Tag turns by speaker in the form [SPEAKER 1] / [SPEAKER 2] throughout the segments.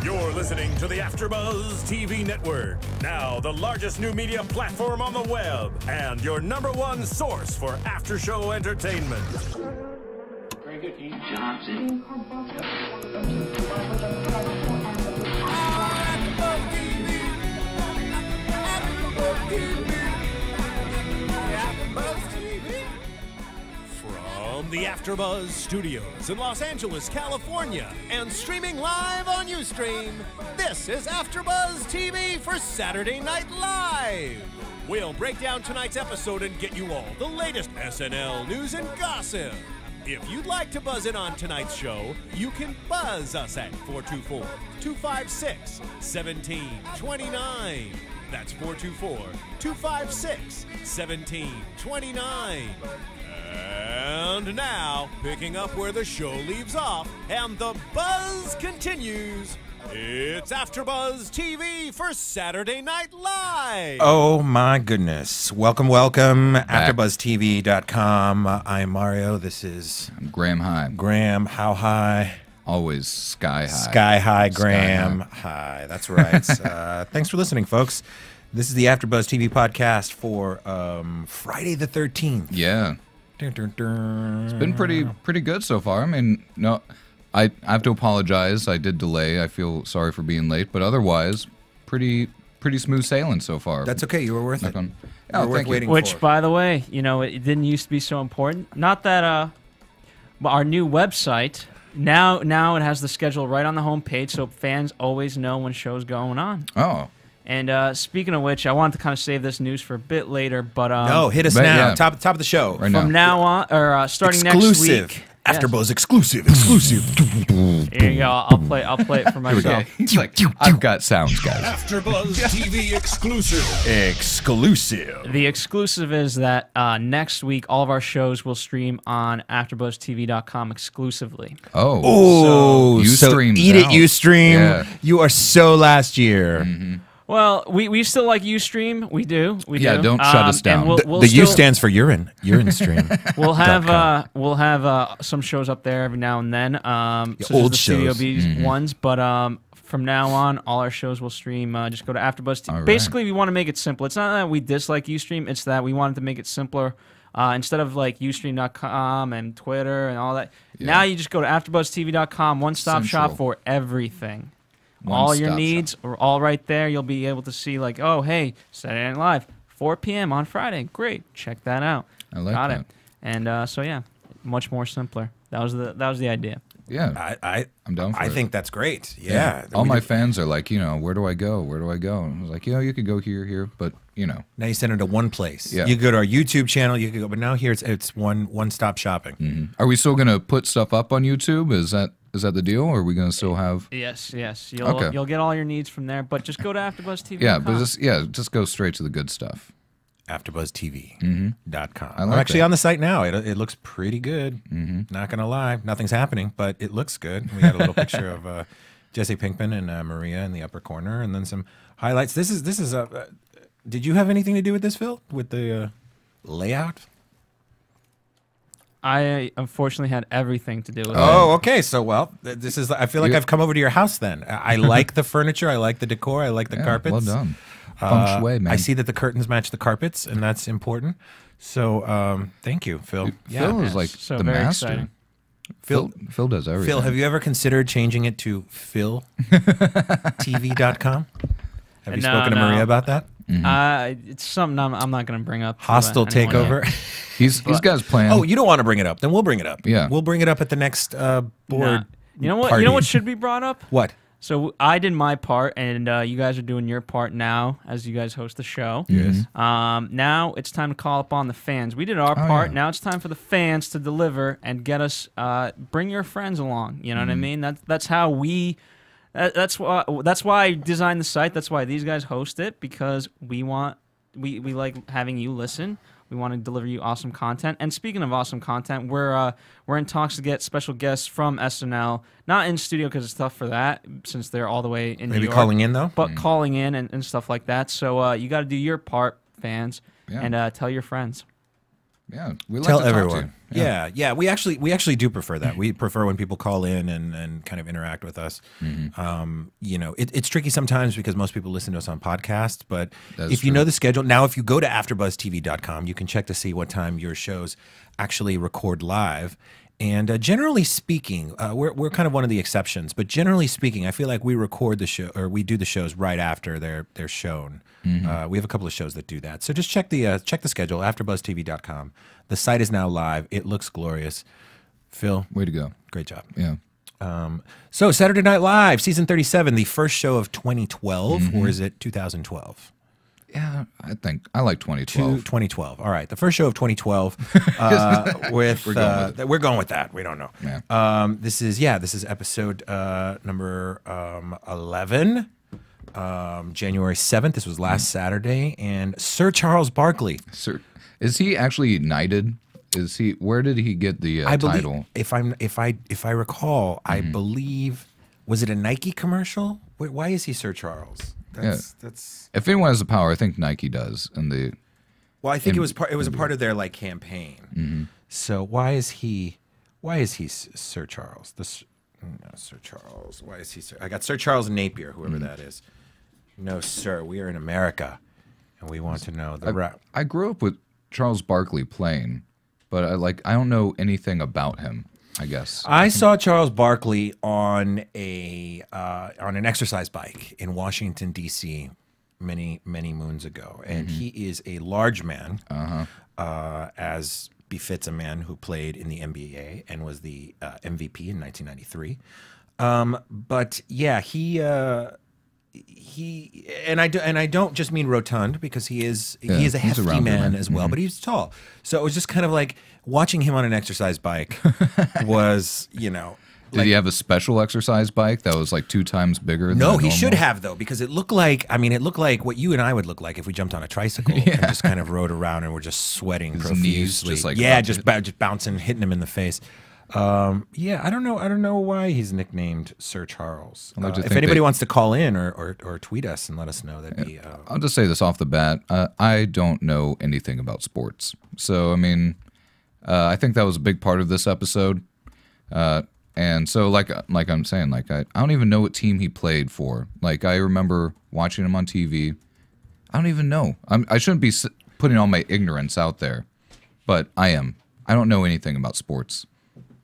[SPEAKER 1] You're listening to the AFTERBUZZ TV Network, now the largest new media platform on the web, and your #1 source for after-show entertainment.
[SPEAKER 2] Very good, Keith Johnson.
[SPEAKER 1] From the AFTERBUZZ Studios in Los Angeles, California, and streaming live on Ustream, this is AFTERBUZZ TV for Saturday Night Live. We'll break down tonight's episode and get you all the latest SNL news and gossip. If you'd like to buzz in on tonight's show, you can buzz us at 424-256-1729. That's 424-256-1729. And now, picking up where the show leaves off and the buzz continues, it's AFTERBUZZ TV for Saturday Night Live.
[SPEAKER 3] Oh my goodness. Welcome, welcome. AFTERBUZZTV.com. I'm Mario. This is
[SPEAKER 4] Graham High.
[SPEAKER 3] Graham. How high?
[SPEAKER 4] Always sky high.
[SPEAKER 3] Sky high, Graham.
[SPEAKER 4] Sky
[SPEAKER 3] high. That's right. Thanks for listening, folks. This is the AFTERBUZZ TV podcast for Friday the 13th.
[SPEAKER 4] Yeah.
[SPEAKER 3] Dun, dun, dun.
[SPEAKER 4] It's been pretty good so far. I mean, no, I have to apologize. I did delay. I feel sorry for being late, but otherwise, pretty smooth sailing so far.
[SPEAKER 3] That's okay. You were worth it.
[SPEAKER 4] Oh, thank you.
[SPEAKER 5] Which, by the way, you know, it didn't used to be so important. Not that our new website now it has the schedule right on the homepage, so fans always know when shows going on.
[SPEAKER 4] Oh.
[SPEAKER 5] And speaking of which, I wanted to kind of save this news for a bit later, but
[SPEAKER 3] no, hit us now. Yeah. Top of the show.
[SPEAKER 4] Right
[SPEAKER 5] from now on, or starting
[SPEAKER 3] exclusive.
[SPEAKER 5] Next week.
[SPEAKER 3] AFTERBUZZ exclusive. Exclusive.
[SPEAKER 5] Here you go. I'll play it for myself.
[SPEAKER 4] It's like, I've got sounds, guys.
[SPEAKER 1] AFTERBUZZ TV exclusive.
[SPEAKER 3] Exclusive.
[SPEAKER 5] The exclusive is that next week, all of our shows will stream on AfterBuzzTV.com exclusively.
[SPEAKER 3] Oh, so eat it, Ustream. Yeah. You are so last year.
[SPEAKER 4] Mm-hmm.
[SPEAKER 5] Well, we still like Ustream. We do.
[SPEAKER 4] Yeah, don't shut us down.
[SPEAKER 3] The U stands for urine. Urine stream.
[SPEAKER 5] We'll have some shows up there every now and then. Such
[SPEAKER 3] old
[SPEAKER 5] as the
[SPEAKER 3] shows.
[SPEAKER 5] Studio B ones, but from now on, all our shows will stream. Just go to AfterBuzz TV.
[SPEAKER 4] Right.
[SPEAKER 5] Basically, we want to make it simple. It's not that we dislike Ustream. It's that we wanted to make it simpler. Instead of like Ustream.com and Twitter and all that, now you just go to AfterBuzzTV.com. One-stop shop for everything. All your needs are all right there. You'll be able to see like, oh, hey, Saturday Night Live, 4 p.m. on Friday. Great, check that out.
[SPEAKER 4] I like
[SPEAKER 5] Got
[SPEAKER 4] that.
[SPEAKER 5] it. And so yeah, much more simpler. That was the idea.
[SPEAKER 4] Yeah, I'm down for it.
[SPEAKER 3] I think that's great. Yeah.
[SPEAKER 4] All my fans are like, you know, where do I go? Where do I go? And I was like, you know, you could go here, but you know.
[SPEAKER 3] Now you send it to one place.
[SPEAKER 4] Yeah.
[SPEAKER 3] You go to our YouTube channel. You could go, but now here it's one-stop shopping.
[SPEAKER 4] Mm-hmm. Are we still gonna put stuff up on YouTube? Is that the deal, or are we gonna still have?
[SPEAKER 5] Yes. You'll get all your needs from there, but just go to AfterBuzzTV.com.
[SPEAKER 4] Yeah, but just go straight to the good stuff.
[SPEAKER 3] AfterBuzzTV.com. I'm
[SPEAKER 4] like
[SPEAKER 3] actually
[SPEAKER 4] that.
[SPEAKER 3] on the site now. It looks pretty good. Not gonna lie, nothing's happening, but it looks good. We had a little picture of Jesse Pinkman and Maria in the upper corner, and then some highlights. This is did you have anything to do with this, Phil? With the layout?
[SPEAKER 5] I unfortunately had everything to do with it.
[SPEAKER 3] Oh, okay. So, well, this is. I feel like I've come over to your house. Then I like the furniture. I like the decor. I like the carpets.
[SPEAKER 4] Well done. Feng shui, man.
[SPEAKER 3] I see that the curtains match the carpets, and that's important. So, thank you, Phil.
[SPEAKER 4] Phil is like
[SPEAKER 5] so
[SPEAKER 4] the
[SPEAKER 5] very
[SPEAKER 4] master.
[SPEAKER 5] exciting.
[SPEAKER 4] Phil does everything.
[SPEAKER 3] Phil, have you ever considered changing it to PhilTV.com? Have you spoken to Maria about that?
[SPEAKER 5] It's something I'm not going to bring up.
[SPEAKER 3] Hostile takeover.
[SPEAKER 4] He's got his plan.
[SPEAKER 3] Oh, you don't want to bring it up? Then we'll bring it up.
[SPEAKER 4] Yeah,
[SPEAKER 3] we'll bring it up at the next board.
[SPEAKER 5] You know what?
[SPEAKER 3] Party.
[SPEAKER 5] You know what should be brought up?
[SPEAKER 3] What?
[SPEAKER 5] So I did my part, and you guys are doing your part now as you guys host the show.
[SPEAKER 3] Yes.
[SPEAKER 5] Now it's time to call upon the fans. We did our part. Yeah. Now it's time for the fans to deliver and get us. Bring your friends along. You know what I mean? That's how we. That's why I designed the site. That's why these guys host it, because we like having you listen. We want to deliver you awesome content. And speaking of awesome content, we're in talks to get special guests from SNL, not in studio because it's tough for that since they're all the way in New York.
[SPEAKER 3] Maybe calling in though,
[SPEAKER 5] but calling in and stuff like that. So you got to do your part, fans, and tell your friends.
[SPEAKER 4] Yeah, we like
[SPEAKER 3] Tell
[SPEAKER 4] to talk to
[SPEAKER 3] everyone.
[SPEAKER 4] you.
[SPEAKER 3] Yeah. We actually do prefer that. We prefer when people call in and kind of interact with us. You know, it's tricky sometimes because most people listen to us on podcasts. But if you know the schedule now, if you go to AfterBuzzTV.com, you can check to see what time your shows actually record live. And generally speaking, we're kind of one of the exceptions. But generally speaking, I feel like we record the show or we do the shows right after they're shown. We have a couple of shows that do that. So just check the schedule, AfterBuzzTV.com. The site is now live. It looks glorious. Phil,
[SPEAKER 4] Way to go.
[SPEAKER 3] great job.
[SPEAKER 4] Yeah.
[SPEAKER 3] So Saturday Night Live, season 37, the first show of 2012, or is it 2012?
[SPEAKER 4] Yeah, I think I like 2012.
[SPEAKER 3] 2012. All right, the first show of 2012. We're going with that. We don't know.
[SPEAKER 4] Yeah.
[SPEAKER 3] This is episode number 11. January 7th. This was last Saturday, and Sir Charles Barkley.
[SPEAKER 4] Sir, is he actually knighted? Is he? Where did he get the
[SPEAKER 3] I believe,
[SPEAKER 4] title?
[SPEAKER 3] if I recall, I believe, was it a Nike commercial? Why is he Sir Charles? That's.
[SPEAKER 4] If anyone has the power, I think Nike does.
[SPEAKER 3] Well, I think it was a part of their like campaign. So why is he Sir Charles? Sir Charles. Why is he Sir? I got Sir Charles Napier, whoever that is. No, sir. We are in America, and we want to know the.
[SPEAKER 4] I grew up with Charles Barkley playing, but I don't know anything about him. I guess
[SPEAKER 3] I saw Charles Barkley on an exercise bike in Washington D.C. many moons ago, and he is a large man, as befits a man who played in the NBA and was the MVP in 1993. But yeah, he and I don't just mean rotund, because he is a hefty man as well, but he's tall. So it was just kind of like watching him on an exercise bike was, you know.
[SPEAKER 4] Did he have a special exercise bike that was like 2 times bigger than
[SPEAKER 3] No, he
[SPEAKER 4] normal?
[SPEAKER 3] should have, though, because it looked like what you and I would look like if we jumped on a tricycle and just kind of rode around and we're just sweating profusely. Just bouncing, hitting him in the face. Yeah, I don't know why he's nicknamed Sir Charles. If anybody wants to call in or tweet us and let us know, that'd be.
[SPEAKER 4] I'll just say this off the bat. I don't know anything about sports, so I mean, I think that was a big part of this episode. And so, like I'm saying, I don't even know what team he played for. Like, I remember watching him on TV. I don't even know. I shouldn't be putting all my ignorance out there, but I am. I don't know anything about sports.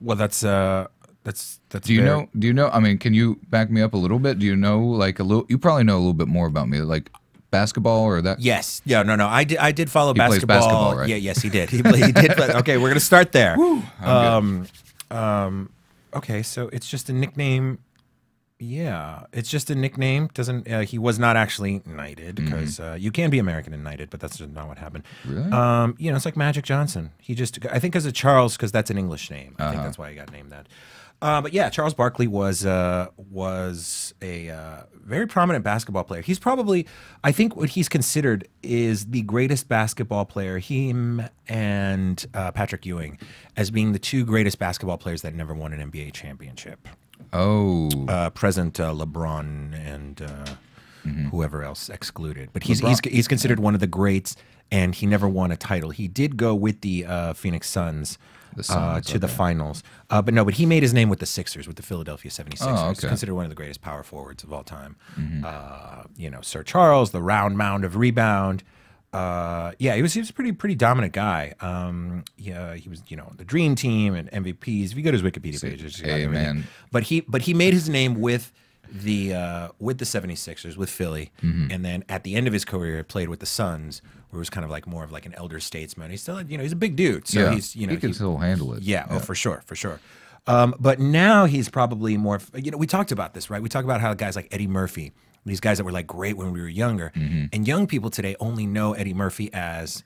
[SPEAKER 3] Well, that's.
[SPEAKER 4] Do you know? Do you know? I mean, can you back me up a little bit? Do you know like a little? You probably know a little bit more about me, like basketball or that.
[SPEAKER 3] Yes. Yeah. No. I did follow
[SPEAKER 4] basketball. He plays basketball, right?
[SPEAKER 3] Yeah. Yes, he did. He did. Okay, we're gonna start there.
[SPEAKER 4] Woo,
[SPEAKER 3] Okay, so it's just a nickname. Yeah, it's just a nickname. Doesn't he was not actually knighted, because you can be American and knighted, but that's just not what happened.
[SPEAKER 4] Really?
[SPEAKER 3] You know, it's like Magic Johnson. He just, I think, because of Charles, because that's an English name. I think that's why he got named that. But yeah, Charles Barkley was a very prominent basketball player. He's probably, I think, what he's considered is the greatest basketball player. Him and Patrick Ewing as being the 2 greatest basketball players that never won an NBA championship.
[SPEAKER 4] Oh,
[SPEAKER 3] Present LeBron and whoever else excluded, but he's considered one of the greats, and he never won a title. He did go with the Phoenix Suns. To the finals. But he made his name with the Sixers, with the Philadelphia 76ers.
[SPEAKER 4] Oh, okay.
[SPEAKER 3] He's considered one of the greatest power forwards of all time. You know, Sir Charles, the round mound of rebound. Yeah, he was a pretty dominant guy. Yeah, he was, you know, the dream team and MVPs. If you go to his Wikipedia page, it's got everything. But he made his name with the 76ers, with Philly, and then at the end of his career played with the Suns, where it was kind of like more of like an elder statesman. He's still, you know, he's a big dude, so he's, you know,
[SPEAKER 4] he can still handle it.
[SPEAKER 3] Yeah, oh, for sure. But now he's probably more, you know, we talked about this, right? We talked about how guys like Eddie Murphy, these guys that were like great when we were younger, and young people today only know Eddie Murphy as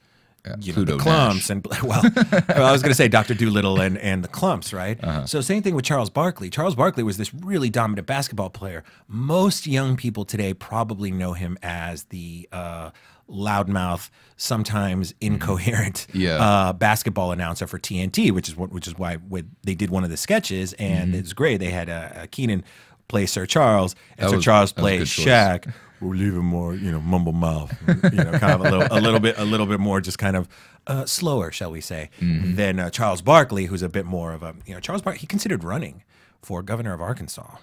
[SPEAKER 3] you know, the Clumps, and well, I was going to say Dr. Dolittle and the Clumps, right? So same thing with Charles Barkley. Charles Barkley was this really dominant basketball player. Most young people today probably know him as the loudmouth, sometimes incoherent basketball announcer for TNT, which is why they did one of the sketches, and it's great. They had Keenan play Sir Charles, and Sir Charles played Shaq. we'll leave him more, mumble mouth, kind of a little bit more, just kind of slower, shall we say, than Charles Barkley, who's a bit more of a, Charles Barkley. He considered running for governor of Arkansas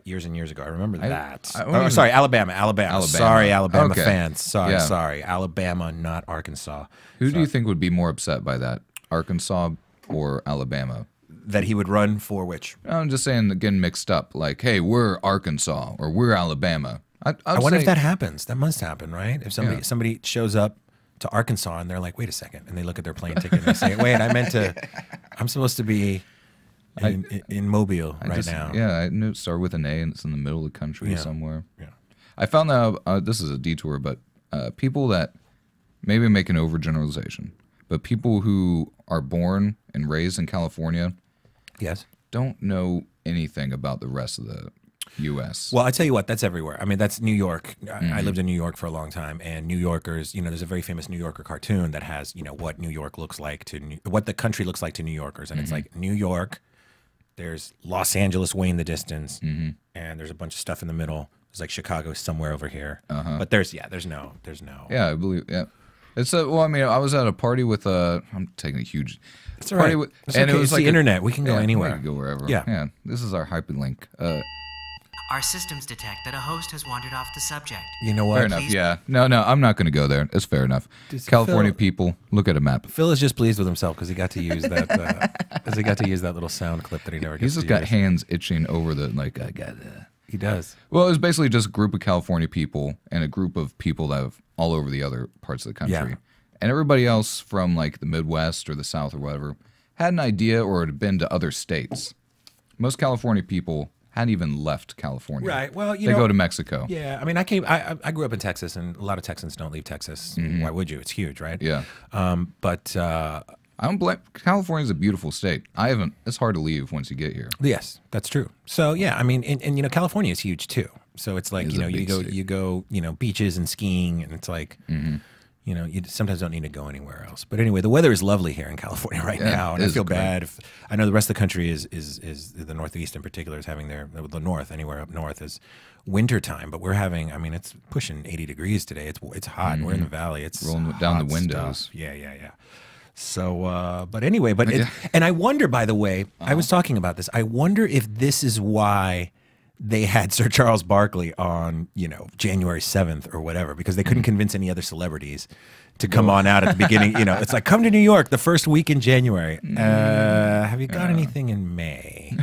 [SPEAKER 3] years and years ago. I remember that. Sorry, Alabama. Sorry, Alabama fans. Sorry, Alabama, not Arkansas.
[SPEAKER 4] Who do you think would be more upset by that, Arkansas or Alabama?
[SPEAKER 3] That he would run for which?
[SPEAKER 4] I'm just saying, getting mixed up. Like, hey, we're Arkansas or we're Alabama.
[SPEAKER 3] I wonder if that happens. That must happen, right? If somebody shows up to Arkansas and they're like, wait a second, and they look at their plane ticket and they say, wait, I'm supposed to be in Mobile now.
[SPEAKER 4] Yeah, I knew it started with an A and it's in the middle of the country somewhere.
[SPEAKER 3] Yeah.
[SPEAKER 4] I found out, this is a detour, but people that, maybe make an overgeneralization, but people who are born and raised in California don't know anything about the rest of the U.S.
[SPEAKER 3] Well, I tell you what, that's everywhere. I mean, that's New York. I lived in New York for a long time, and New Yorkers, there's a very famous New Yorker cartoon that has, what New York looks like what the country looks like to New Yorkers, and it's like New York, there's Los Angeles way in the distance, and there's a bunch of stuff in the middle. There's like Chicago somewhere over here, but there's no.
[SPEAKER 4] Yeah, I believe. Yeah, it's well, I mean, I was at a party with I'm taking a huge.
[SPEAKER 3] It's all right. And it was like the internet. We can go anywhere.
[SPEAKER 4] We can go wherever.
[SPEAKER 3] Yeah.
[SPEAKER 4] This is our hyperlink.
[SPEAKER 6] Our systems detect that a host has wandered off the subject.
[SPEAKER 3] You know what?
[SPEAKER 4] Fair enough. Yeah. No, I'm not going to go there. It's fair enough. California people, look at a map.
[SPEAKER 3] Phil is just pleased with himself because he got to use that. Because he got to use that little sound clip that he never.
[SPEAKER 4] He's just got hands itching over the I got.
[SPEAKER 3] He does.
[SPEAKER 4] Well, it was basically just a group of California people and a group of people that have all over the other parts of the country.
[SPEAKER 3] Yeah.
[SPEAKER 4] And everybody else from like the Midwest or the South or whatever had an idea or had been to other states. Most California people hadn't even left California.
[SPEAKER 3] Right. Well,
[SPEAKER 4] they go to Mexico.
[SPEAKER 3] Yeah. I mean, I grew up in Texas, and a lot of Texans don't leave Texas. Why would you? It's huge, right?
[SPEAKER 4] Yeah.
[SPEAKER 3] But
[SPEAKER 4] I don't blame. California's a beautiful state. It's hard to leave once you get here.
[SPEAKER 3] Yes, that's true. So yeah, I mean, and California is huge too. So it's like you go beaches and skiing, and it's like. You sometimes don't need to go anywhere else. But anyway, the weather is lovely here in California right now, and I feel bad. I know the rest of the country is the Northeast in particular is having the North, anywhere up north is winter time. But we're having, I mean, it's pushing 80 degrees today. It's hot. We're in the valley. It's
[SPEAKER 4] rolling down the windows.
[SPEAKER 3] Stuff. Yeah. So, but anyway, and I wonder, by the way, I was talking about this. I wonder if this is why they had Sir Charles Barkley on, January 7th or whatever, because they couldn't convince any other celebrities to come on out at the beginning. It's like, come to New York the first week in January. Have you got anything in May?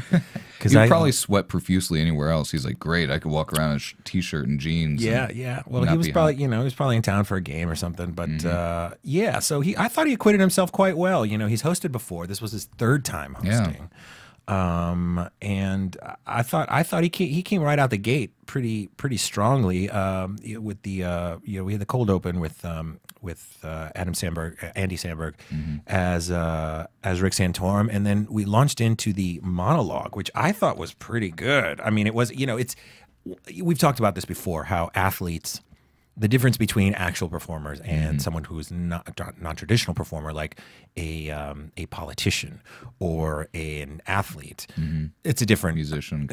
[SPEAKER 4] Because I probably sweat profusely anywhere else. He's like, great, I could walk around in a t-shirt and jeans.
[SPEAKER 3] Yeah. Well, he was probably, he was probably in town for a game or something. But yeah, so I thought he acquitted himself quite well. He's hosted before. This was his third time hosting. Yeah. And I thought he came right out the gate pretty strongly with the we had the cold open with Andy Samberg as Rick Santorum, and then we launched into the monologue, which I thought was pretty good. I mean, it was we've talked about this before, how athletes. The difference between actual performers and someone who is not non-traditional performer, like a politician or an athlete, it's a different
[SPEAKER 4] musician,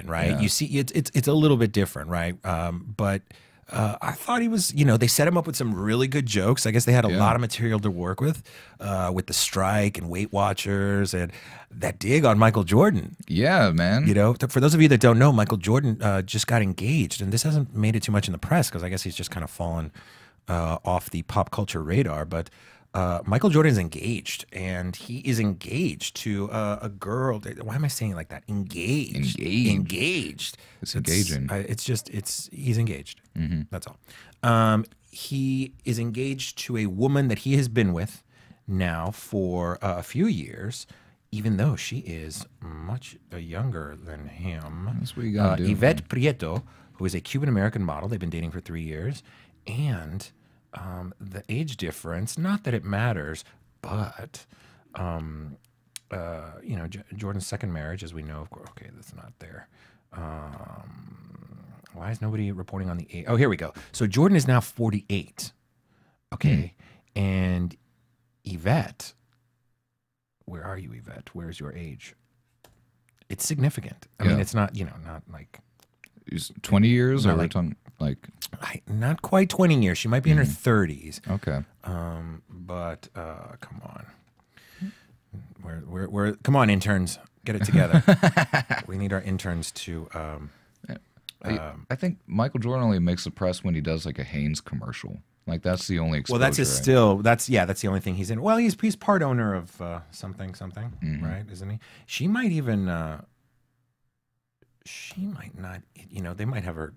[SPEAKER 3] right?
[SPEAKER 4] Yeah.
[SPEAKER 3] You see, it's a little bit different, right? But I thought he was, they set him up with some really good jokes. I guess they had a lot of material to work with the strike and Weight Watchers and that dig on Michael Jordan.
[SPEAKER 4] Yeah, man.
[SPEAKER 3] For those of you that don't know, Michael Jordan just got engaged, and this hasn't made it too much in the press because I guess he's just kind of fallen off the pop culture radar. But Michael Jordan's engaged, and he is engaged to a girl. Why am I saying it like that? Engaged.
[SPEAKER 4] It's engaging.
[SPEAKER 3] He's engaged. That's all. He is engaged to a woman that he has been with now for a few years, even though she is much younger than him.
[SPEAKER 4] That's what you gotta do.
[SPEAKER 3] Yvette Prieto, who is a Cuban-American model. They've been dating for 3 years. And the age difference, not that it matters, but, Jordan's second marriage, as we know, of course, okay, that's not there. Why is nobody reporting on the age? Oh, here we go. So Jordan is now 48. Okay. And Yvette, where are you, Yvette? Where's your age? It's significant. I mean, it's not, not like
[SPEAKER 4] 20 years,
[SPEAKER 3] No,
[SPEAKER 4] or
[SPEAKER 3] like-
[SPEAKER 4] like
[SPEAKER 3] not quite 20 years. She might be in her 30s.
[SPEAKER 4] okay.
[SPEAKER 3] But come on, we're come on, interns, get it together. We need our interns to.
[SPEAKER 4] I think Michael Jordan only makes the press when he does like a Hanes commercial. Like that's the only exposure.
[SPEAKER 3] Well, that's his
[SPEAKER 4] right?
[SPEAKER 3] still. That's the only thing he's in. Well, he's part owner of something, right? Isn't he? She might even. She might not. You know, they might have her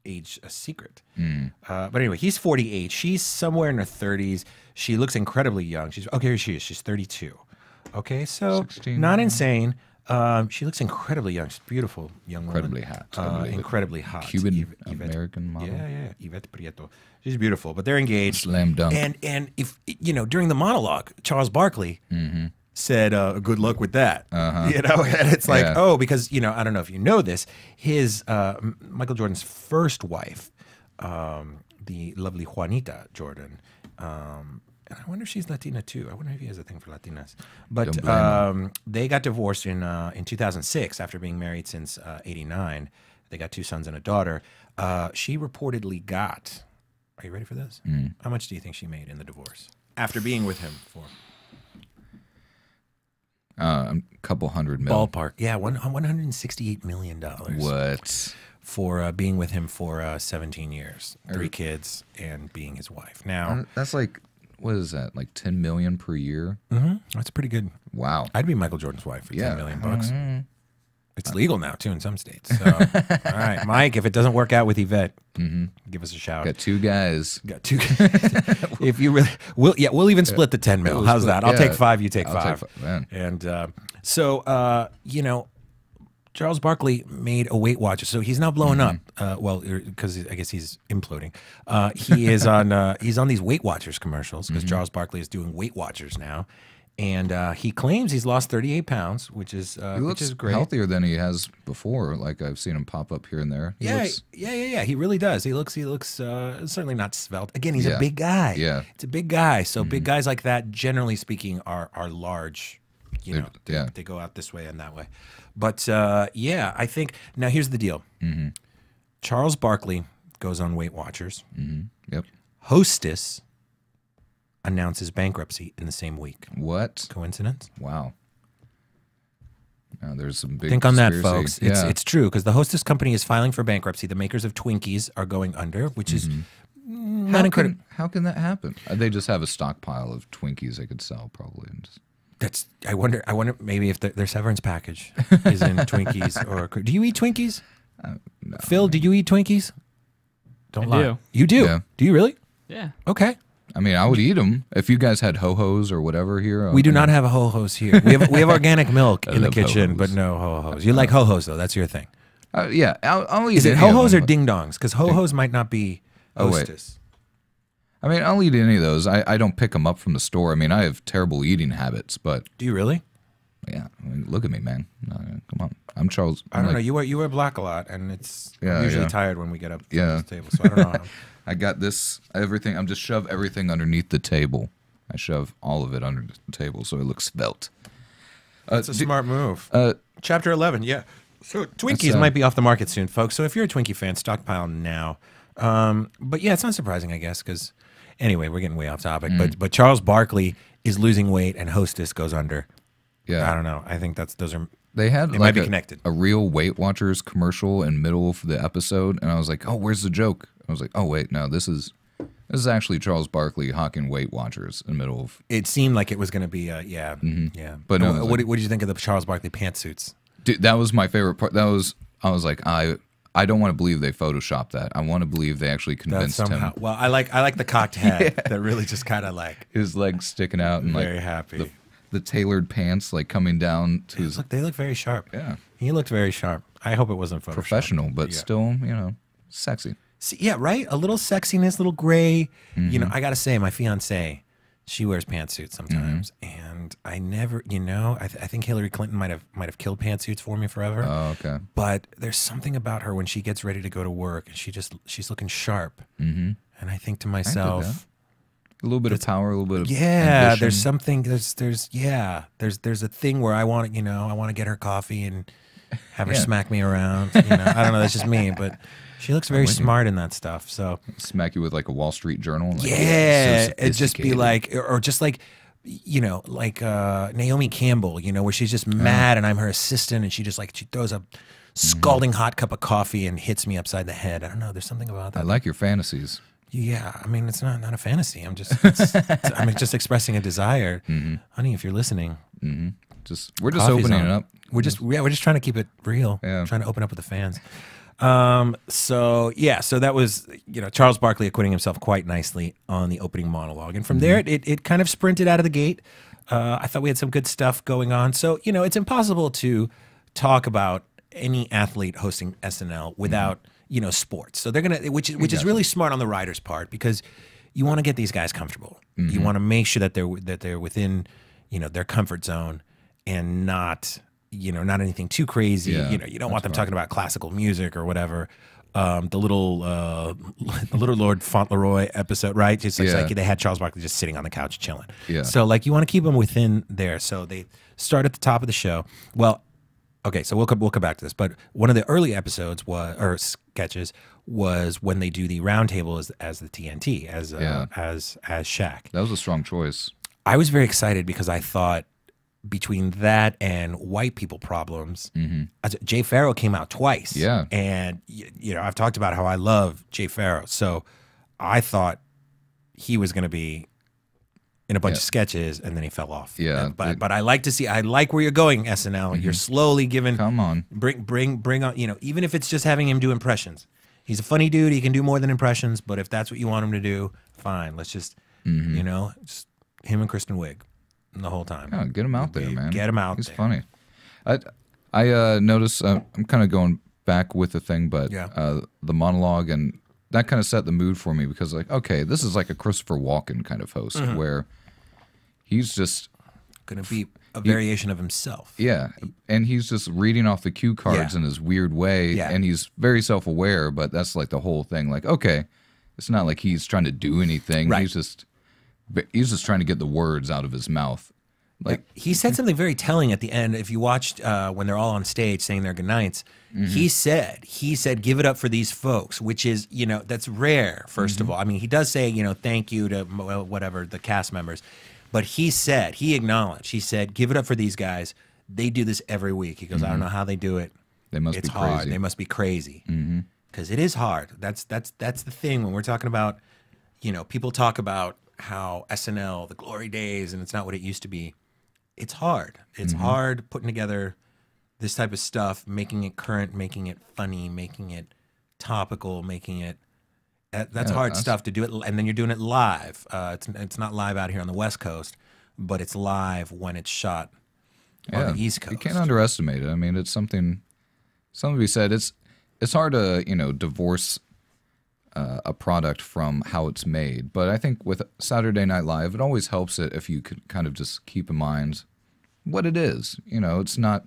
[SPEAKER 3] age a secret. But anyway, he's 48. She's somewhere in her 30s. She looks incredibly young. She's okay. Here she is. She's 32. Okay, so
[SPEAKER 4] 16.
[SPEAKER 3] not insane. She looks incredibly young. She's a beautiful young woman.
[SPEAKER 4] Incredibly hot. I believe it.
[SPEAKER 3] Incredibly hot.
[SPEAKER 4] Cuban
[SPEAKER 3] Yvette.
[SPEAKER 4] American model.
[SPEAKER 3] Yeah, Yvette Prieto. She's beautiful, but they're engaged.
[SPEAKER 4] Slam dunk.
[SPEAKER 3] And if you know, during the monologue, Charles Barkley said, "Good luck with that." You know, and it's like,
[SPEAKER 4] Yeah.
[SPEAKER 3] because you know, I don't know if you know this, his Michael Jordan's first wife, the lovely Juanita Jordan. And I wonder if she's Latina too. I wonder if he has a thing for Latinas. But
[SPEAKER 4] Don't blame him.
[SPEAKER 3] they got divorced in 2006 after being married since '89. They got 2 sons and a daughter. She reportedly got. Are you ready for this? How much do you think she made in the divorce after being with him for?
[SPEAKER 4] A couple $100 million.
[SPEAKER 3] Ballpark. Yeah, $168 million.
[SPEAKER 4] What?
[SPEAKER 3] For being with him for 17 years, 3 kids, and being his wife. Now,
[SPEAKER 4] That's like, what is that? Like 10 million per year?
[SPEAKER 3] that's pretty good.
[SPEAKER 4] Wow.
[SPEAKER 3] I'd be Michael Jordan's wife for
[SPEAKER 4] Yeah.
[SPEAKER 3] 10 million bucks. It's legal now too in some states. So, all right, Mike, if it doesn't work out with Yvette, give us a shout.
[SPEAKER 4] Got 2 guys.
[SPEAKER 3] Got 2. If you really, we'll even split the 10 mil.
[SPEAKER 4] We'll
[SPEAKER 3] How's
[SPEAKER 4] split-
[SPEAKER 3] that? I'll
[SPEAKER 4] yeah.
[SPEAKER 3] take 5. You take
[SPEAKER 4] I'll
[SPEAKER 3] 5.
[SPEAKER 4] take 5, man.
[SPEAKER 3] And so, you know, Charles Barkley made a Weight Watcher, so he's now blowing up. Well, because I guess he's imploding. He is on. He's on these Weight Watchers commercials because Charles Barkley is doing Weight Watchers now, and he claims he's lost 38 pounds, which is
[SPEAKER 4] He looks
[SPEAKER 3] great.
[SPEAKER 4] healthier than he has before. Like I've seen him pop up here and there. He looks,
[SPEAKER 3] Yeah. He really does. He looks certainly not svelte. Again, he's a
[SPEAKER 4] Yeah.
[SPEAKER 3] big guy.
[SPEAKER 4] Yeah.
[SPEAKER 3] It's a big guy. So big guys like that, generally speaking, are large. You know, they go out this way and that way. But yeah, I think now here's the deal. Charles Barkley goes on Weight Watchers.
[SPEAKER 4] Yep.
[SPEAKER 3] Hostess announces bankruptcy in the same week.
[SPEAKER 4] What?
[SPEAKER 3] Coincidence?
[SPEAKER 4] Wow. Now there's some big
[SPEAKER 3] Think on that,
[SPEAKER 4] conspiracy.
[SPEAKER 3] folks.
[SPEAKER 4] Yeah.
[SPEAKER 3] It's true because the Hostess company is filing for bankruptcy. The makers of Twinkies are going under, which is not incredible.
[SPEAKER 4] How can that happen? They just have a stockpile of Twinkies they could sell probably. And just,
[SPEAKER 3] That's. I wonder maybe if their severance package is in Twinkies or. Do you eat Twinkies?
[SPEAKER 4] no.
[SPEAKER 3] Phil, do you eat Twinkies? Don't
[SPEAKER 5] I
[SPEAKER 3] lie.
[SPEAKER 5] do.
[SPEAKER 3] You do?
[SPEAKER 4] Yeah.
[SPEAKER 3] Do you really?
[SPEAKER 5] Yeah.
[SPEAKER 3] Okay.
[SPEAKER 4] I mean, I would eat them if you guys had ho-hos or whatever here.
[SPEAKER 3] We do not have a ho-hos here. We have organic milk
[SPEAKER 4] I
[SPEAKER 3] in the
[SPEAKER 4] love
[SPEAKER 3] kitchen,
[SPEAKER 4] ho-hos.
[SPEAKER 3] but no ho-hos. You like ho-hos though? That's your thing.
[SPEAKER 4] Yeah, I'll eat.
[SPEAKER 3] Is it
[SPEAKER 4] any of
[SPEAKER 3] ho-hos or
[SPEAKER 4] them.
[SPEAKER 3] ding-dongs? Because ho-hos might not be
[SPEAKER 4] Oh, wait.
[SPEAKER 3] Hostess.
[SPEAKER 4] I mean, I'll eat any of those. I don't pick them up from the store. I mean, I have terrible eating habits, but
[SPEAKER 3] Do you really?
[SPEAKER 4] yeah, I mean, look at me, man. Come on, I'm Charles.
[SPEAKER 3] I don't know. You wear black a lot, and it's
[SPEAKER 4] Yeah,
[SPEAKER 3] I'm usually
[SPEAKER 4] yeah.
[SPEAKER 3] tired when we get up
[SPEAKER 4] Yeah.
[SPEAKER 3] to the table. So I don't know.
[SPEAKER 4] I got this everything. I'm just shove everything underneath the table. I shove all of it under the table so it looks svelte.
[SPEAKER 3] That's a smart move. Chapter 11, yeah. So Twinkies
[SPEAKER 4] That's,
[SPEAKER 3] might be off the market soon, folks. So if you're a Twinkie fan, stockpile now. But yeah, it's not surprising, I guess, because anyway, we're getting way off topic. But Charles Barkley is losing weight, and Hostess goes under.
[SPEAKER 4] Yeah,
[SPEAKER 3] I don't know. I think those are.
[SPEAKER 4] They had
[SPEAKER 3] They
[SPEAKER 4] like
[SPEAKER 3] might be connected.
[SPEAKER 4] a real Weight Watchers commercial in middle of the episode, and I was like, "Oh, where's the joke?" I was like, "Oh, wait, no, this is actually Charles Barkley hawking Weight Watchers in the middle of."
[SPEAKER 3] It seemed like it was going to be, yeah.
[SPEAKER 4] But no,
[SPEAKER 3] what did you think of the Charles Barkley pantsuits?
[SPEAKER 4] Dude, that was my favorite part. I was like, I don't want to believe they photoshopped that. I want to believe they actually
[SPEAKER 3] That
[SPEAKER 4] convinced
[SPEAKER 3] somehow.
[SPEAKER 4] him.
[SPEAKER 3] Well, I like the cocked head that really just kind of like
[SPEAKER 4] His legs sticking out and
[SPEAKER 3] very
[SPEAKER 4] like
[SPEAKER 3] happy.
[SPEAKER 4] the tailored pants like coming down to his
[SPEAKER 3] They look very sharp.
[SPEAKER 4] Yeah.
[SPEAKER 3] He looked very sharp. I hope it wasn't Photoshop.
[SPEAKER 4] professional, but
[SPEAKER 3] Yeah.
[SPEAKER 4] still, sexy.
[SPEAKER 3] See, yeah, right. A little sexiness, little gray.
[SPEAKER 4] Mm-hmm.
[SPEAKER 3] You know, I gotta say, my fiance, she wears pantsuits sometimes, and I never, I think Hillary Clinton might have killed pantsuits for me forever.
[SPEAKER 4] Oh, okay.
[SPEAKER 3] But there's something about her when she gets ready to go to work, and she's looking sharp. Mm-hmm. And I think to myself,
[SPEAKER 4] A little bit of power, a little bit of
[SPEAKER 3] yeah,
[SPEAKER 4] ambition.
[SPEAKER 3] there's something. There's a thing where I want to, I want to get her coffee and have her smack me around. You know, I don't know. That's just me, but she looks very smart in that stuff. So
[SPEAKER 4] smack you with like a Wall Street Journal. Like,
[SPEAKER 3] yeah, it'd just be like, or just like, you know, like Naomi Campbell. You know, where she's just mad and I'm her assistant, and she throws a scalding hot cup of coffee and hits me upside the head. I don't know. There's something about that.
[SPEAKER 4] I like your fantasies.
[SPEAKER 3] Yeah, I mean, it's not a fantasy. I'm just I'm just expressing a desire, honey. If you're listening,
[SPEAKER 4] we're just opening it up.
[SPEAKER 3] We're just trying to keep it real.
[SPEAKER 4] Yeah.
[SPEAKER 3] Trying to open up with the fans. So that was, you know, Charles Barkley acquitting himself quite nicely on the opening monologue, and from there it kind of sprinted out of the gate. I thought we had some good stuff going on. So, you know, it's impossible to talk about any athlete hosting SNL without you know, sports. So they're gonna, which is really smart on the writer's part, because you want to get these guys comfortable. You want to make sure that they're within, you know, their comfort zone, and not, you know, not anything too crazy.
[SPEAKER 4] Yeah,
[SPEAKER 3] you know, you don't want them talking about classical music or whatever. The little Lord Fauntleroy episode, right? Just like they had Charles Barkley just sitting on the couch chilling.
[SPEAKER 4] Yeah.
[SPEAKER 3] So like you want to keep them within there. So they start at the top of the show. Well, okay, so we'll come back to this, but one of the early episodes sketches was when they do the round table as the TNT as Shaq.
[SPEAKER 4] That was a strong choice.
[SPEAKER 3] I was very excited because I thought between that and white people problems, Jay Pharoah came out twice.
[SPEAKER 4] Yeah,
[SPEAKER 3] and you know, I've talked about how I love Jay Pharoah, so I thought he was going to be in a bunch of sketches, and then he fell off.
[SPEAKER 4] Yeah,
[SPEAKER 3] but I like to see. I like where you're going, SNL. You're slowly giving.
[SPEAKER 4] Come on,
[SPEAKER 3] bring on. You know, even if it's just having him do impressions. He's a funny dude. He can do more than impressions. But if that's what you want him to do, fine. Let's just, you know, just him and Kristen Wiig the whole time.
[SPEAKER 4] Yeah, get him out there, man.
[SPEAKER 3] Get him out
[SPEAKER 4] He's
[SPEAKER 3] there.
[SPEAKER 4] funny. I noticed. I'm kind of going back with the thing, but the monologue and that kind of set the mood for me, because like, okay, this is like a Christopher Walken kind of host where he's just
[SPEAKER 3] going to be a variation of himself.
[SPEAKER 4] Yeah, and he's just reading off the cue cards in his weird way, and he's very self-aware, but that's like the whole thing. Like, okay, it's not like he's trying to do anything. Right. He's just trying to get the words out of his mouth. Like
[SPEAKER 3] he said something very telling at the end. If you watched when they're all on stage saying their goodnights, he said, give it up for these folks, which is, you know, that's rare, first of all. I mean, he does say, you know, thank you to whatever, the cast members. But he acknowledged, he said, give it up for these guys. They do this every week. He goes, I don't know how they do it.
[SPEAKER 4] They must be
[SPEAKER 3] hard.
[SPEAKER 4] crazy.
[SPEAKER 3] They must be crazy. Because it is hard. That's the thing when we're talking about, you know, people talk about how SNL, the glory days, and it's not what it used to be. It's hard. It's hard putting together this type of stuff, making it current, making it funny, making it topical, making it. That's hard stuff to do it, and then you're doing it live. It's not live out here on the West Coast, but it's live when it's shot on the East Coast.
[SPEAKER 4] You can't underestimate it. I mean, it's something to be said. It's hard to, you know, divorce a product from how it's made, but I think with Saturday Night Live, it always helps it if you could kind of just keep in mind what it is. You know, it's not,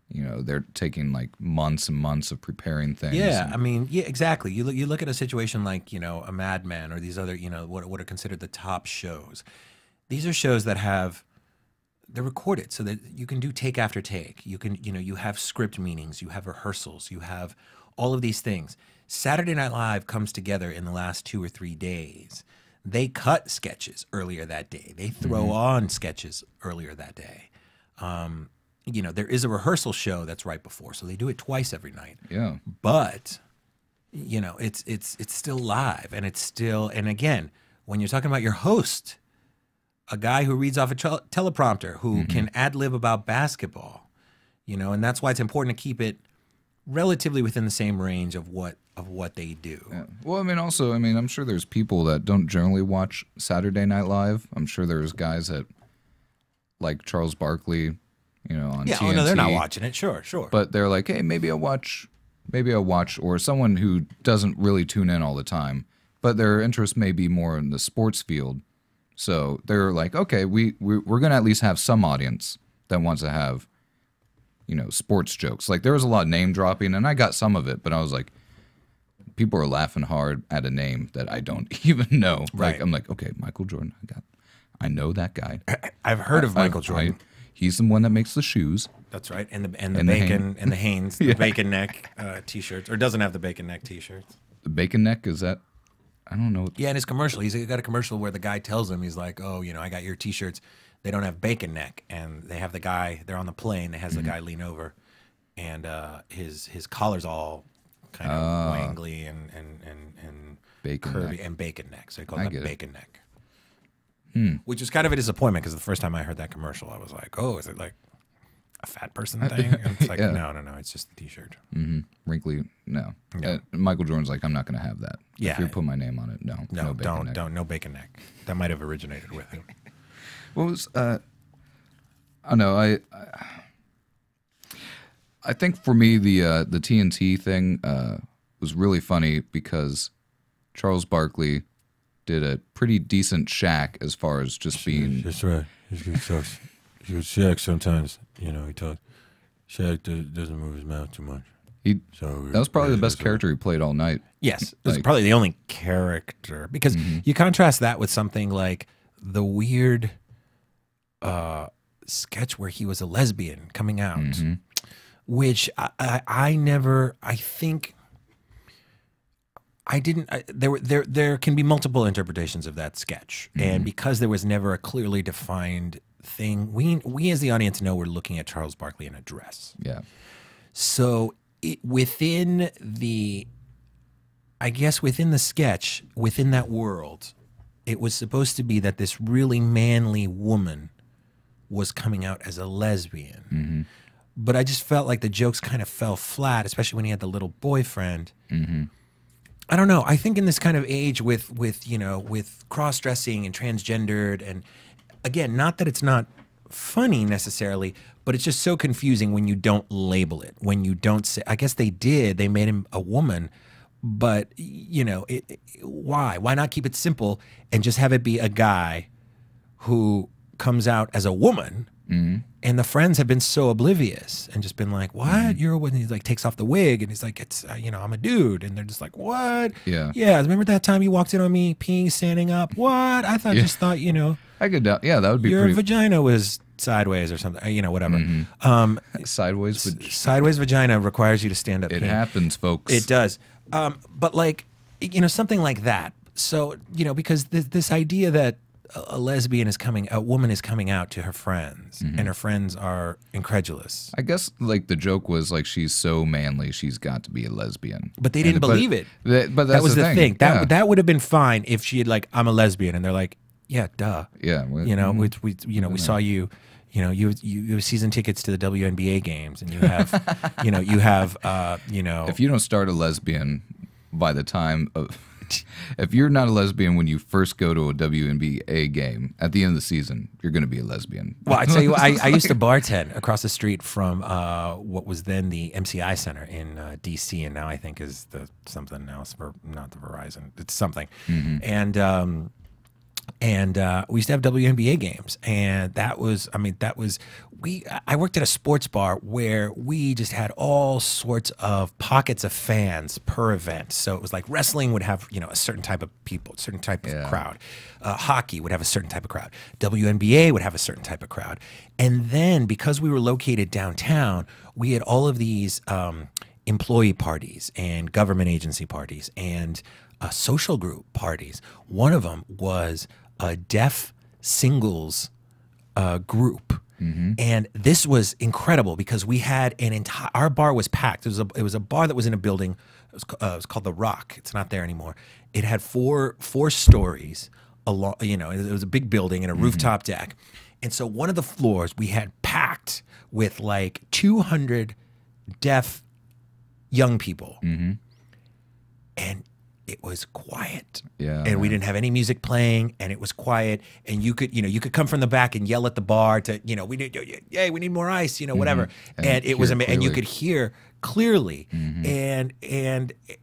[SPEAKER 4] you know, they're taking like months and months of preparing things.
[SPEAKER 3] Yeah, I mean, yeah, exactly. You look at a situation like, you know, a Mad Men or these other, you know, what are considered the top shows. These are shows that they're recorded so that you can do take after take. You can, you know, you have script meetings, you have rehearsals, you have all of these things. Saturday Night Live comes together in the last 2 or 3 days. They cut sketches earlier that day. They throw on sketches earlier that day. You know, there is a rehearsal show that's right before, so they do it twice every night. Yeah. But, you know, it's still live, and it's still, and again, when you're talking about your host, a guy who reads off a teleprompter, who can ad-lib about basketball, you know, and that's why it's important to keep it relatively within the same range of what they do.
[SPEAKER 4] Yeah. Well, I mean, also, I'm sure there's people that don't generally watch Saturday Night Live. I'm sure there's guys that like Charles Barkley, you know, on TNT.
[SPEAKER 3] Oh no, they're not watching it. Sure.
[SPEAKER 4] But they're like, hey, maybe I'll watch, or someone who doesn't really tune in all the time, but their interest may be more in the sports field. So they're like, okay, we're going to at least have some audience that wants to have, you know, sports jokes. Like there was a lot of name dropping, and I got some of it, but I was like, people are laughing hard at a name that I don't even know.
[SPEAKER 3] Right.
[SPEAKER 4] Like I'm like, okay, Michael Jordan, I know that guy.
[SPEAKER 3] I've heard of Michael Jordan.
[SPEAKER 4] He's the one that makes the shoes.
[SPEAKER 3] That's right. And the
[SPEAKER 4] And the
[SPEAKER 3] bacon and the Hanes, the
[SPEAKER 4] Yeah.
[SPEAKER 3] bacon neck T-shirts, or doesn't have the bacon neck T-shirts.
[SPEAKER 4] The bacon neck, is that? I don't know.
[SPEAKER 3] Yeah, in his commercial, he's got a commercial where the guy tells him, he's like, "Oh, you know, I got your T-shirts. They don't have bacon neck," and they have the guy. They're on the plane. They has the guy lean over, and his collar's all kind of wangly and
[SPEAKER 4] Bacon
[SPEAKER 3] curvy
[SPEAKER 4] neck.
[SPEAKER 3] and bacon neck. So they call
[SPEAKER 4] I
[SPEAKER 3] that
[SPEAKER 4] get it.
[SPEAKER 3] bacon neck. Which was kind of a disappointment because the first time I heard that commercial, I was like, "Oh, is it like a fat person thing?" And it's like,
[SPEAKER 4] Yeah.
[SPEAKER 3] no, it's just the T-shirt.
[SPEAKER 4] Wrinkly, no.
[SPEAKER 3] Yeah.
[SPEAKER 4] Michael Jordan's like, I'm not going to have that.
[SPEAKER 3] Yeah.
[SPEAKER 4] If you put my name on it, no.
[SPEAKER 3] No,
[SPEAKER 4] bacon neck.
[SPEAKER 3] don't, no bacon neck. That might have originated with him.
[SPEAKER 4] What was, I don't know, I think for me, the TNT thing was really funny because Charles Barkley did a pretty decent Shaq as far as just being...
[SPEAKER 3] That's right. He's good Shaq sometimes, you know, he talks. Shaq doesn't move his mouth too much.
[SPEAKER 4] That was probably the best character he played all night.
[SPEAKER 3] Yes, it was
[SPEAKER 4] Like-
[SPEAKER 3] probably the only character because you contrast that with something like the weird sketch where he was a lesbian coming out, which there can be multiple interpretations of that sketch, and because there was never a clearly defined thing, we as the audience know we're looking at Charles Barkley in a dress.
[SPEAKER 4] Yeah.
[SPEAKER 3] So within the sketch, within that world, it was supposed to be that this really manly woman was coming out as a lesbian. But I just felt like the jokes kind of fell flat, especially when he had the little boyfriend. I don't know. I think in this kind of age with cross-dressing and transgendered, and again, not that it's not funny necessarily, but it's just so confusing when you don't label it, when you don't say, I guess they made him a woman, but why not keep it simple and just have it be a guy who comes out as a woman? And the friends have been so oblivious and just been like, "What? You're a woman?" He like takes off the wig and he's like, "It's I'm a dude," and they're just like, "What?
[SPEAKER 4] Yeah.
[SPEAKER 3] Remember that time you walked in on me peeing standing up? What? I just thought
[SPEAKER 4] I could, yeah, that would be
[SPEAKER 3] your
[SPEAKER 4] pretty...
[SPEAKER 3] vagina was sideways or something, whatever."
[SPEAKER 4] Sideways, but
[SPEAKER 3] Sideways vagina requires you to stand up.
[SPEAKER 4] it
[SPEAKER 3] peeing.
[SPEAKER 4] happens, folks.
[SPEAKER 3] It does. But like, something like that. So, because this idea that a woman is coming out to her friends and her friends are incredulous.
[SPEAKER 4] I guess like the joke was like, she's so manly, she's got to be a lesbian.
[SPEAKER 3] But they didn't believe it.
[SPEAKER 4] But that's
[SPEAKER 3] That was the thing.
[SPEAKER 4] Yeah.
[SPEAKER 3] That would have been fine if she had like, "I'm a lesbian," and they're like, "Yeah, duh."
[SPEAKER 4] Yeah.
[SPEAKER 3] We saw you. You have season tickets to the WNBA games, and you have,
[SPEAKER 4] If you don't start a lesbian by the time of... If you're not a lesbian when you first go to a WNBA game, at the end of the season, you're going to be a lesbian.
[SPEAKER 3] Well, I tell you what, I used to bartend across the street from what was then the MCI Center in D.C., and now I think is something else, not the Verizon. It's something. And we used to have WNBA games, and I worked at a sports bar where we just had all sorts of pockets of fans per event. So it was like wrestling would have a certain type of people, a certain type of crowd. Hockey would have a certain type of crowd. WNBA would have a certain type of crowd. And then because we were located downtown, we had all of these employee parties and government agency parties and social group parties. One of them was a deaf singles group. And this was incredible because we had our bar was packed. It was a bar that was in a building. It was called The Rock. It's not there anymore. It had four stories along, it was a big building and a rooftop deck. And so one of the floors we had packed with like 200 deaf young people. And it was quiet.
[SPEAKER 4] Yeah.
[SPEAKER 3] And we didn't have any music playing, and it was quiet. And you could come from the back and yell at the bar to, we need more ice, whatever. And it was amazing. And you could hear clearly. And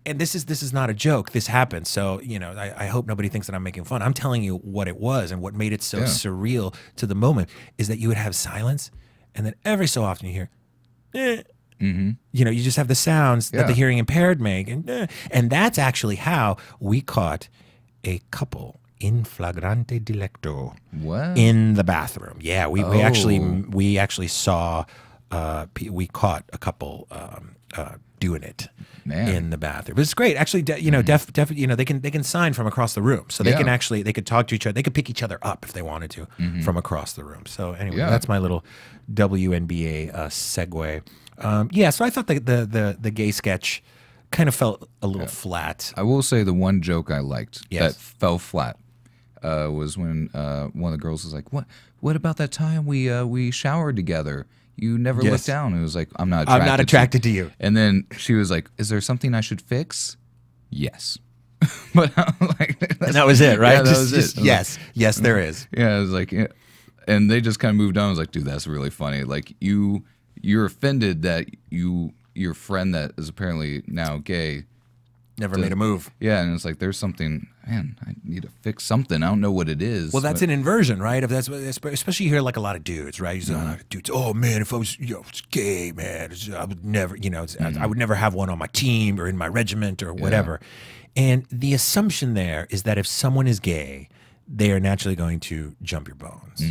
[SPEAKER 3] this is not a joke. This happened. So, I hope nobody thinks that I'm making fun. I'm telling you what it was, and what made it so surreal to the moment is that you would have silence, and then every so often you hear, eh. You just have the sounds that the hearing impaired make, and that's actually how we caught a couple in flagrante delicto
[SPEAKER 4] What?
[SPEAKER 3] in the bathroom. Yeah, we actually saw we caught a couple doing it
[SPEAKER 4] Man.
[SPEAKER 3] in the bathroom. But it's great, actually. You know, you know, they can sign from across the room, so they can actually they could talk to each other. They could pick each other up if they wanted to from across the room. So anyway, that's my little WNBA segue. Yeah, so I thought the gay sketch kind of felt a little flat.
[SPEAKER 4] I will say the one joke I liked that fell flat was when one of the girls was like, "What about that time we showered together? You never looked down." And it was like, I'm not attracted
[SPEAKER 3] to you.
[SPEAKER 4] And then she was like, "Is there something I should fix?" Yes. But like,
[SPEAKER 3] and that was it, right?
[SPEAKER 4] Yeah, that was it.
[SPEAKER 3] Yes, yes, there is.
[SPEAKER 4] Yeah, it was like, and they just kind of moved on. I was like, dude, that's really funny. Like you're offended that your friend that is apparently now gay
[SPEAKER 3] never made a move.
[SPEAKER 4] Yeah, and it's like there's something. Man, I need to fix something. I don't know what it is.
[SPEAKER 3] Well, that's an inversion, right? If that's especially you hear like a lot of dudes, right? Dudes, oh man, if I was gay, man, I would never, I would never have one on my team or in my regiment or whatever. And the assumption there is that if someone is gay, they are naturally going to jump your bones.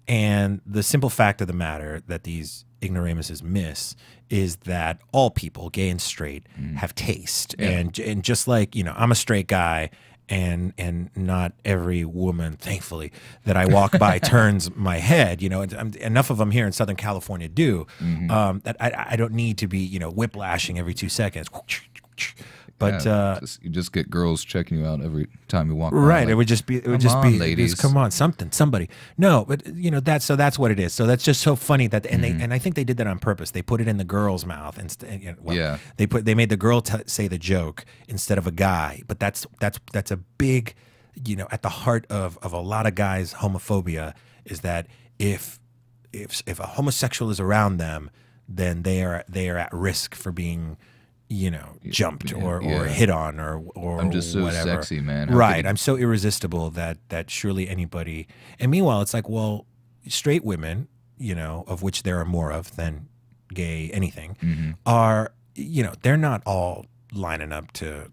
[SPEAKER 3] And the simple fact of the matter that these ignoramuses miss is that all people, gay and straight, have taste. And just like, I'm a straight guy, and not every woman, thankfully, that I walk by turns my head. Enough of them here in Southern California do that I don't need to be whiplashing every 2 seconds. But
[SPEAKER 4] you just get girls checking you out every time you walk by.
[SPEAKER 3] Right,
[SPEAKER 4] like,
[SPEAKER 3] it would just be
[SPEAKER 4] ladies.
[SPEAKER 3] Come on, somebody. No, but that's what it is. So that's just so funny that and I think they did that on purpose. They put it in the girl's mouth instead. They made the girl say the joke instead of a guy. But that's a big, at the heart of a lot of guys' homophobia is that if a homosexual is around them, then they are at risk for being jumped or hit on or
[SPEAKER 4] I'm just so
[SPEAKER 3] whatever.
[SPEAKER 4] sexy, man.
[SPEAKER 3] Right. I'm so irresistible that surely anybody. And meanwhile, it's like, well, straight women, of which there are more of than gay anything, are, they're not all lining up to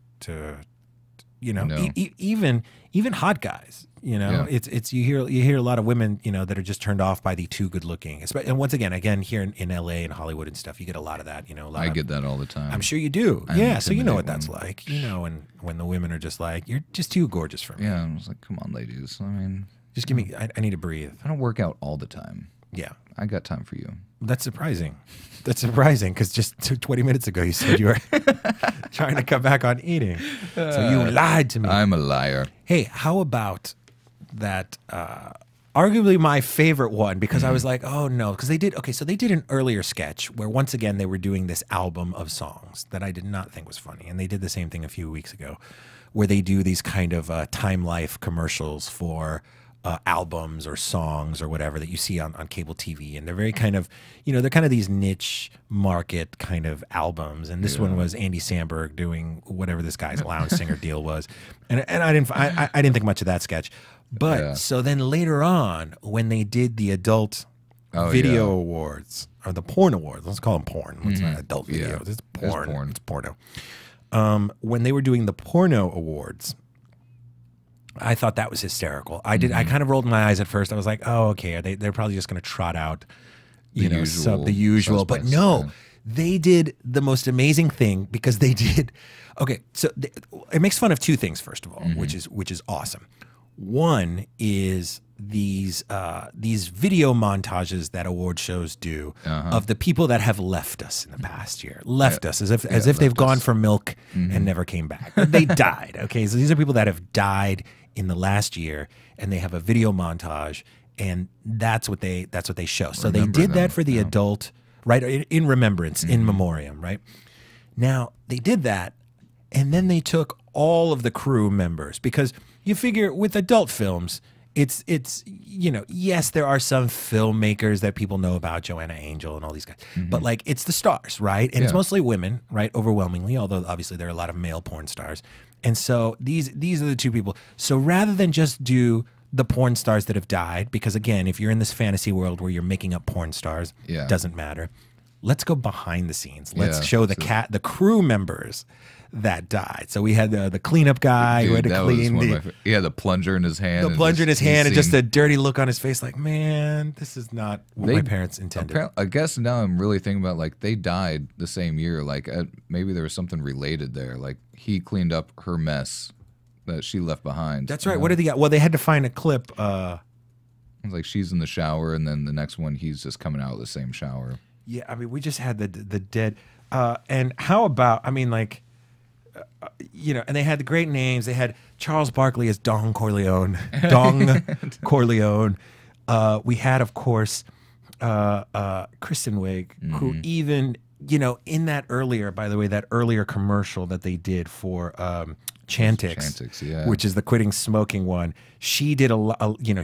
[SPEAKER 3] even hot guys. It's you hear a lot of women that are just turned off by the too good looking. And once again here in LA and Hollywood and stuff, you get a lot of that.
[SPEAKER 4] I get that all the time.
[SPEAKER 3] I'm sure you do. So you know what that's like. When the women are just like, you're just too gorgeous for me.
[SPEAKER 4] Yeah, I was like, come on, ladies. I mean,
[SPEAKER 3] just give me. I need to breathe.
[SPEAKER 4] I don't work out all the time.
[SPEAKER 3] Yeah,
[SPEAKER 4] I got time for you.
[SPEAKER 3] That's surprising. That's surprising because just 20 minutes ago you said you were trying to cut back on eating. So you lied to me.
[SPEAKER 4] I'm a liar.
[SPEAKER 3] Hey, how about that? Arguably my favorite one because I was like, oh no, because they did an earlier sketch where once again they were doing this album of songs that I did not think was funny, and they did the same thing a few weeks ago, where they do these kind of Time Life commercials for albums or songs or whatever that you see on cable TV, and they're very kind of they're kind of these niche market kind of albums, and this one was Andy Samberg doing whatever this guy's lounge singer deal was, and I didn't think much of that sketch. But so then later on, when they did the adult video awards or the porn awards, let's call them porn. It's not adult videos. It's porn. It's porno. When they were doing the porno awards, I thought that was hysterical. I kind of rolled my eyes at first. I was like, oh, okay. They're probably just going to trot out, the usual. But no, they did the most amazing thing because they did. Okay, so it makes fun of two things. First of all, which is awesome. One is these video montages that award shows do of the people that have left us in the past year, us as if they've gone for milk and never came back. But they died. Okay, so these are people that have died in the last year, and they have a video montage, and that's what they show. So they did that for the adult, right? In remembrance, in memoriam, right? Now they did that, and then they took all of the crew members because you figure with adult films. It's yes, there are some filmmakers that people know about, Joanna Angel and all these guys, but like it's the stars, right? And it's mostly women, right? Overwhelmingly, although obviously there are a lot of male porn stars. And so these are the two people. So rather than just do the porn stars that have died, because again, if you're in this fantasy world where you're making up porn stars, doesn't matter. let's go behind the scenes. Let's show the crew members that died. So we had the cleanup guy who had to clean
[SPEAKER 4] he had the plunger in his hand.
[SPEAKER 3] The plunger in his hand and just a dirty look on his face like, man, this is not what my parents intended.
[SPEAKER 4] I guess now I'm really thinking about, like, they died the same year. Like, maybe there was something related there. Like, he cleaned up her mess that she left behind.
[SPEAKER 3] That's right. What did he got? Well, they had to find a clip.
[SPEAKER 4] It was like she's in the shower, and then the next one, he's just coming out of the same shower.
[SPEAKER 3] Yeah, I mean, we just had the dead. And how about, I mean, like, you know, and they had the great names. They had Charles Barkley as Don Corleone. Dong Corleone. We had, of course, Kristen Wiig, who even, you know, in that earlier, by the way, that earlier commercial that they did for Chantix, which is the quitting smoking one. She did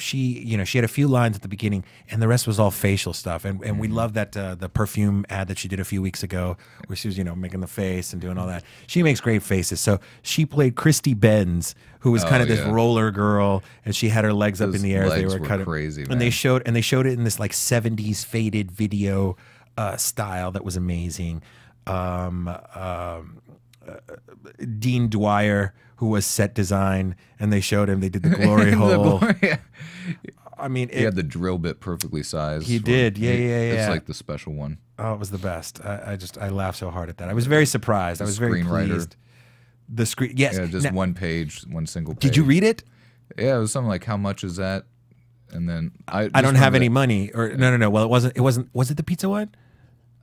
[SPEAKER 3] she had a few lines at the beginning, and the rest was all facial stuff. And we love that the perfume ad that she did a few weeks ago, where she was, you know, making the face and doing all that. She makes great faces. So she played Christy Benz, who was kind of this roller girl, and she had her legs up in the air. They were kind of crazy, man. And they showed it in this like 70s faded video style that was amazing. Dean Dwyer, who was set design, and they showed him. They did the glory hole. I mean,
[SPEAKER 4] he had the drill bit perfectly sized.
[SPEAKER 3] He did, yeah.
[SPEAKER 4] It's like the special one.
[SPEAKER 3] Oh, it was the best. I laughed so hard at that. I was very surprised. I was very pleased. The screen, yes,
[SPEAKER 4] yeah, just one page, one single page.
[SPEAKER 3] Did you read it?
[SPEAKER 4] Yeah, it was something like, how much is that? And then
[SPEAKER 3] I don't have any money. Or no. Well, it wasn't. Was it the pizza one?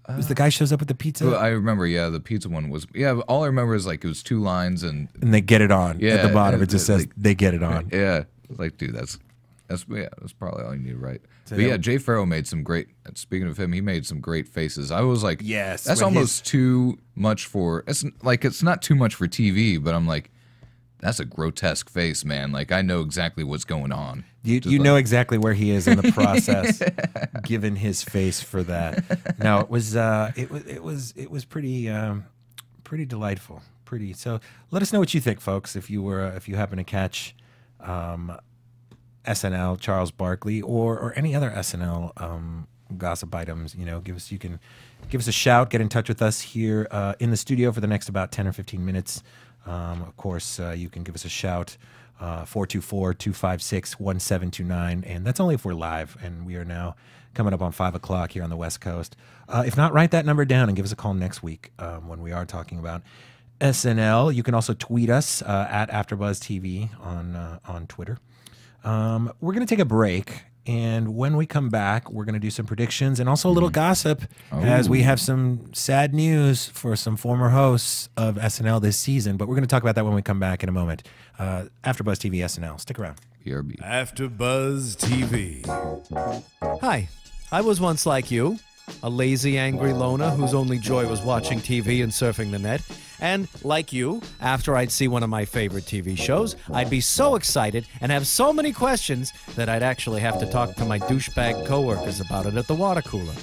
[SPEAKER 3] It was the guy shows up with the pizza?
[SPEAKER 4] Well, I remember, the pizza one was, all I remember is like it was 2 lines and
[SPEAKER 3] they get it on at the bottom. It just says they get it on.
[SPEAKER 4] Yeah. Like, dude, that's probably all you need, right? So but Jay Farrow made some great, speaking of him, he made some great faces. I was like,
[SPEAKER 3] yes,
[SPEAKER 4] that's almost too much for, it's not too much for TV, but I'm like, that's a grotesque face, man. Like, I know exactly what's going on.
[SPEAKER 3] You know exactly where he is in the process, given his face for that. No, it was pretty delightful. So let us know what you think, folks. If you happen to catch SNL, Charles Barkley, or any other SNL gossip items, you know, you can give us a shout. Get in touch with us here in the studio for the next about 10 or 15 minutes. Of course, you can give us a shout, 424-256-1729, and that's only if we're live, and we are now coming up on 5 o'clock here on the West Coast. If not, write that number down and give us a call next week when we are talking about SNL. You can also tweet us at AfterBuzz TV on Twitter. We're going to take a break. And when we come back, we're going to do some predictions and also a little gossip as we have some sad news for some former hosts of SNL this season. But we're going to talk about that when we come back in a moment. AfterBuzz TV SNL. Stick around.
[SPEAKER 4] BRB.
[SPEAKER 1] AfterBuzz TV.
[SPEAKER 7] Hi, I was once like you, a lazy, angry loner whose only joy was watching TV and surfing the net. And, like you, after I'd see one of my favorite TV shows, I'd be so excited and have so many questions that I'd actually have to talk to my douchebag coworkers about it at the water cooler.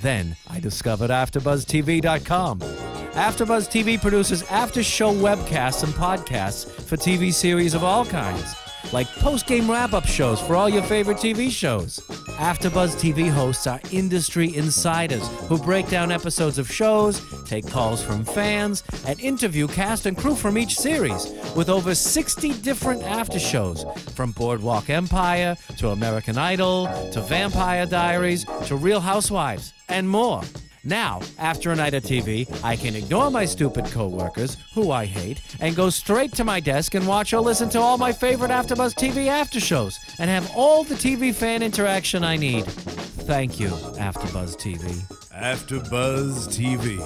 [SPEAKER 7] Then I discovered AfterBuzzTV.com. AfterBuzz TV produces after-show webcasts and podcasts for TV series of all kinds, like post-game wrap-up shows for all your favorite TV shows. AfterBuzz TV hosts are industry insiders who break down episodes of shows, take calls from fans, and interview cast and crew from each series, with over 60 different after-shows, from Boardwalk Empire to American Idol to Vampire Diaries to Real Housewives, and more. Now, after a night of TV, I can ignore my stupid coworkers, who I hate, and go straight to my desk and watch or listen to all my favorite AfterBuzz TV after shows, and have all the TV fan interaction I need. Thank you, AfterBuzz TV.
[SPEAKER 1] AfterBuzz TV.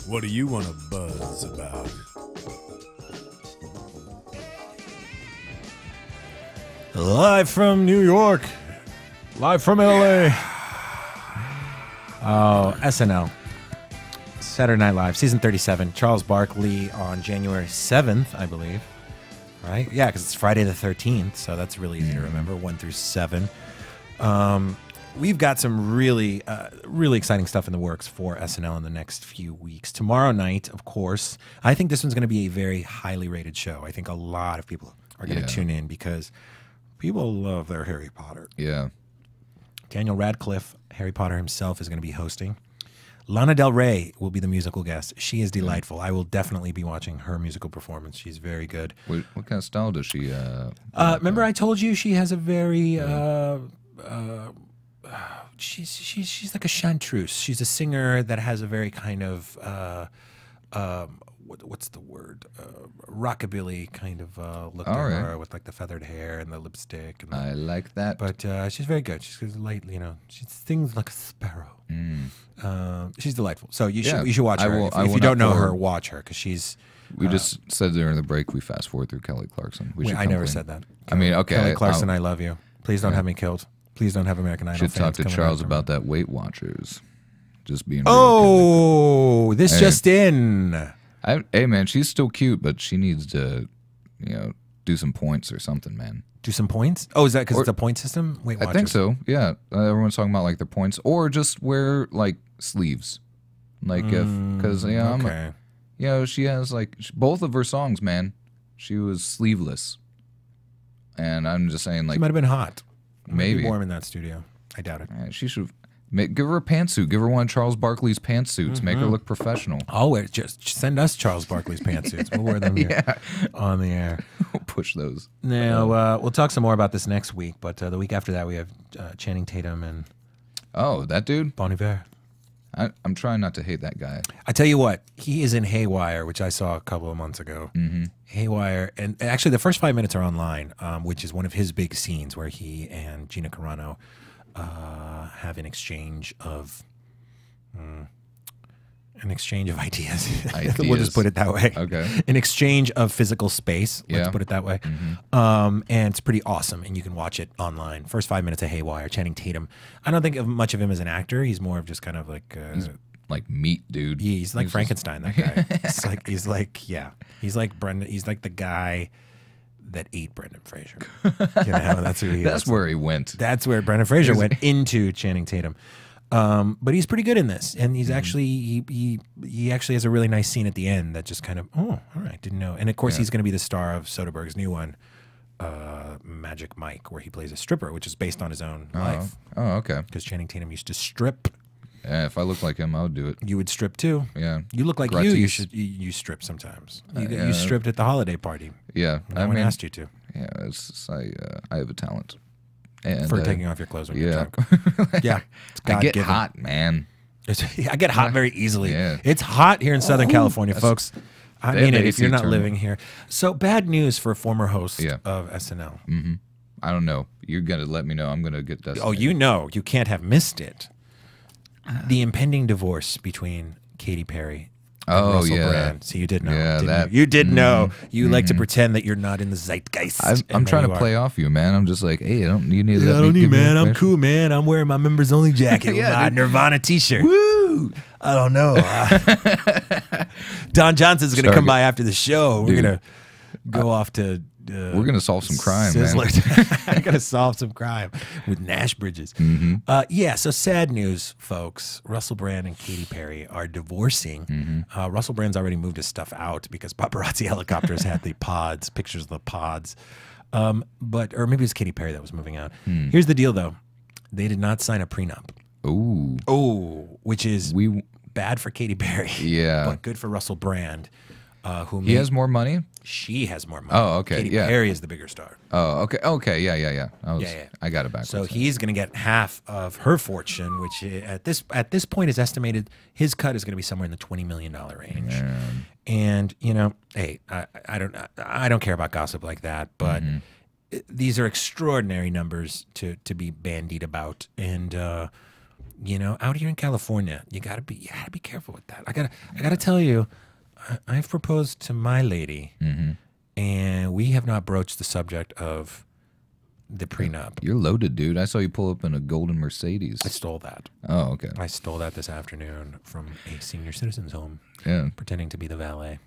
[SPEAKER 1] What do you want to buzz about?
[SPEAKER 3] Live from New York. Live from LA. Oh, SNL. Saturday Night Live, season 37. Charles Barkley on January 7th, I believe. Right? Yeah, because it's Friday the 13th, so that's really easy to remember, 1 through 7. We've got some really exciting stuff in the works for SNL in the next few weeks. Tomorrow night, of course, I think this one's going to be a very highly rated show. I think a lot of people are going to tune in because people love their Harry Potter.
[SPEAKER 4] Yeah.
[SPEAKER 3] Daniel Radcliffe, Harry Potter himself, is going to be hosting. Lana Del Rey will be the musical guest. She is delightful. I will definitely be watching her musical performance. She's very good.
[SPEAKER 4] What kind of style does she?
[SPEAKER 3] Remember, I told you she has a very. She's like a chanteuse. She's a singer that has a very kind of what's the word? Rockabilly kind of look to her with like the feathered hair and the lipstick. And
[SPEAKER 4] I like that.
[SPEAKER 3] But she's very good. She's light, she sings like a sparrow. She's delightful. So you should watch her. If you don't know her, watch her because she's.
[SPEAKER 4] We just said during the break we fast forward through Kelly Clarkson.
[SPEAKER 3] I never said that.
[SPEAKER 4] I mean, okay,
[SPEAKER 3] Kelly Clarkson, I love you. Please don't have me killed. Please don't have American Idol.
[SPEAKER 4] Should talk to Charles about that Weight Watchers. Just being.
[SPEAKER 3] This just in.
[SPEAKER 4] Hey man, she's still cute, but she needs to, do some points or something, man.
[SPEAKER 3] Do some points? Oh, is that because it's a point system? Weight Watchers.
[SPEAKER 4] I think so. Yeah, everyone's talking about like their points, or just wear like sleeves, like because she has like both of her songs, man. She was sleeveless, and I'm just saying like
[SPEAKER 3] she might have been hot.
[SPEAKER 4] Maybe
[SPEAKER 3] warm in that studio. I doubt it.
[SPEAKER 4] She should give her a pantsuit. Give her one of Charles Barkley's pantsuits. Make her look professional.
[SPEAKER 3] I'll wear. Just send us Charles Barkley's pantsuits. We'll wear them here on the air.
[SPEAKER 4] We'll push those.
[SPEAKER 3] Now we'll talk some more about this next week. But the week after that, we have Channing Tatum and
[SPEAKER 4] that dude
[SPEAKER 3] Bon Iver.
[SPEAKER 4] I'm trying not to hate that guy.
[SPEAKER 3] I tell you what, he is in Haywire, which I saw a couple of months ago. Haywire, and actually the first 5 minutes are online, which is one of his big scenes where he and Gina Carano have an exchange of ideas. We'll just put it that way.
[SPEAKER 4] Okay.
[SPEAKER 3] An exchange of physical space. Let's put it that way. And it's pretty awesome, and you can watch it online. First 5 minutes of Haywire. Channing Tatum. I don't think of much of him as an actor. He's more of just kind of like
[SPEAKER 4] he's like meat, dude.
[SPEAKER 3] Yeah, he's like Frankenstein. That guy. He's like Brendan. He's like the guy that ate Brendan Fraser. That's who he is.
[SPEAKER 4] That's where he went.
[SPEAKER 3] That's where Brendan Fraser went into Channing Tatum. But he's pretty good in this, and he's actually he actually has a really nice scene at the end that just kind of all right, didn't know. And of course he's going to be the star of Soderbergh's new one, Magic Mike, where he plays a stripper, which is based on his own life.
[SPEAKER 4] Oh, okay.
[SPEAKER 3] Because Channing Tatum used to strip.
[SPEAKER 4] Yeah, if I looked like him, I would do it.
[SPEAKER 3] You would strip too.
[SPEAKER 4] Yeah,
[SPEAKER 3] you look like
[SPEAKER 4] Gratis.
[SPEAKER 3] you strip sometimes. You stripped at the holiday party.
[SPEAKER 4] Yeah,
[SPEAKER 3] no one asked you to.
[SPEAKER 4] Yeah, I have a talent. And,
[SPEAKER 3] for taking off your clothes when you're drunk. It's
[SPEAKER 4] I get hot, man.
[SPEAKER 3] I get hot very easily.
[SPEAKER 4] Yeah.
[SPEAKER 3] It's hot here in Southern California, folks. I mean it if you're not living here. So bad news for a former host of SNL.
[SPEAKER 4] I don't know. You're going to let me know. I'm going to get that.
[SPEAKER 3] Oh, you know. You can't have missed it. The impending divorce between Katy Perry and Russell Brand. So you did know.
[SPEAKER 4] Yeah,
[SPEAKER 3] you did know. You like to pretend that you're not in the zeitgeist.
[SPEAKER 4] I'm trying to play off you, man. I'm just like, hey, you need to
[SPEAKER 3] I don't need, man. I'm cool, man. I'm wearing my members only jacket with my Nirvana t-shirt. Woo! I don't know. Don Johnson's going to come by after the show. We're going to go off to...
[SPEAKER 4] we're going to solve some crime, man.
[SPEAKER 3] I'm going to solve some crime with Nash Bridges. So sad news, folks. Russell Brand and Katy Perry are divorcing. Russell Brand's already moved his stuff out because paparazzi helicopters had the pods, pictures of the pods. Or maybe it was Katy Perry that was moving out. Here's the deal, though. They did not sign a prenup. Which is bad for Katy Perry.
[SPEAKER 4] Yeah.
[SPEAKER 3] But good for Russell Brand.
[SPEAKER 4] He has more money?
[SPEAKER 3] She has more money.
[SPEAKER 4] Oh, okay.
[SPEAKER 3] Katy Perry is the bigger star.
[SPEAKER 4] Oh, okay. Okay. Yeah. I got it back.
[SPEAKER 3] So he's going to get half of her fortune, which at this point is estimated his cut is going to be somewhere in the $20 million range. Man. And hey, I don't care about gossip like that, but these are extraordinary numbers to be bandied about. And out here in California, you gotta be careful with that. I gotta tell you. I've proposed to my lady, and we have not broached the subject of the prenup.
[SPEAKER 4] You're loaded, dude. I saw you pull up in a golden Mercedes.
[SPEAKER 3] I stole that.
[SPEAKER 4] Oh, okay.
[SPEAKER 3] I stole that this afternoon from a senior citizen's home, pretending to be the valet.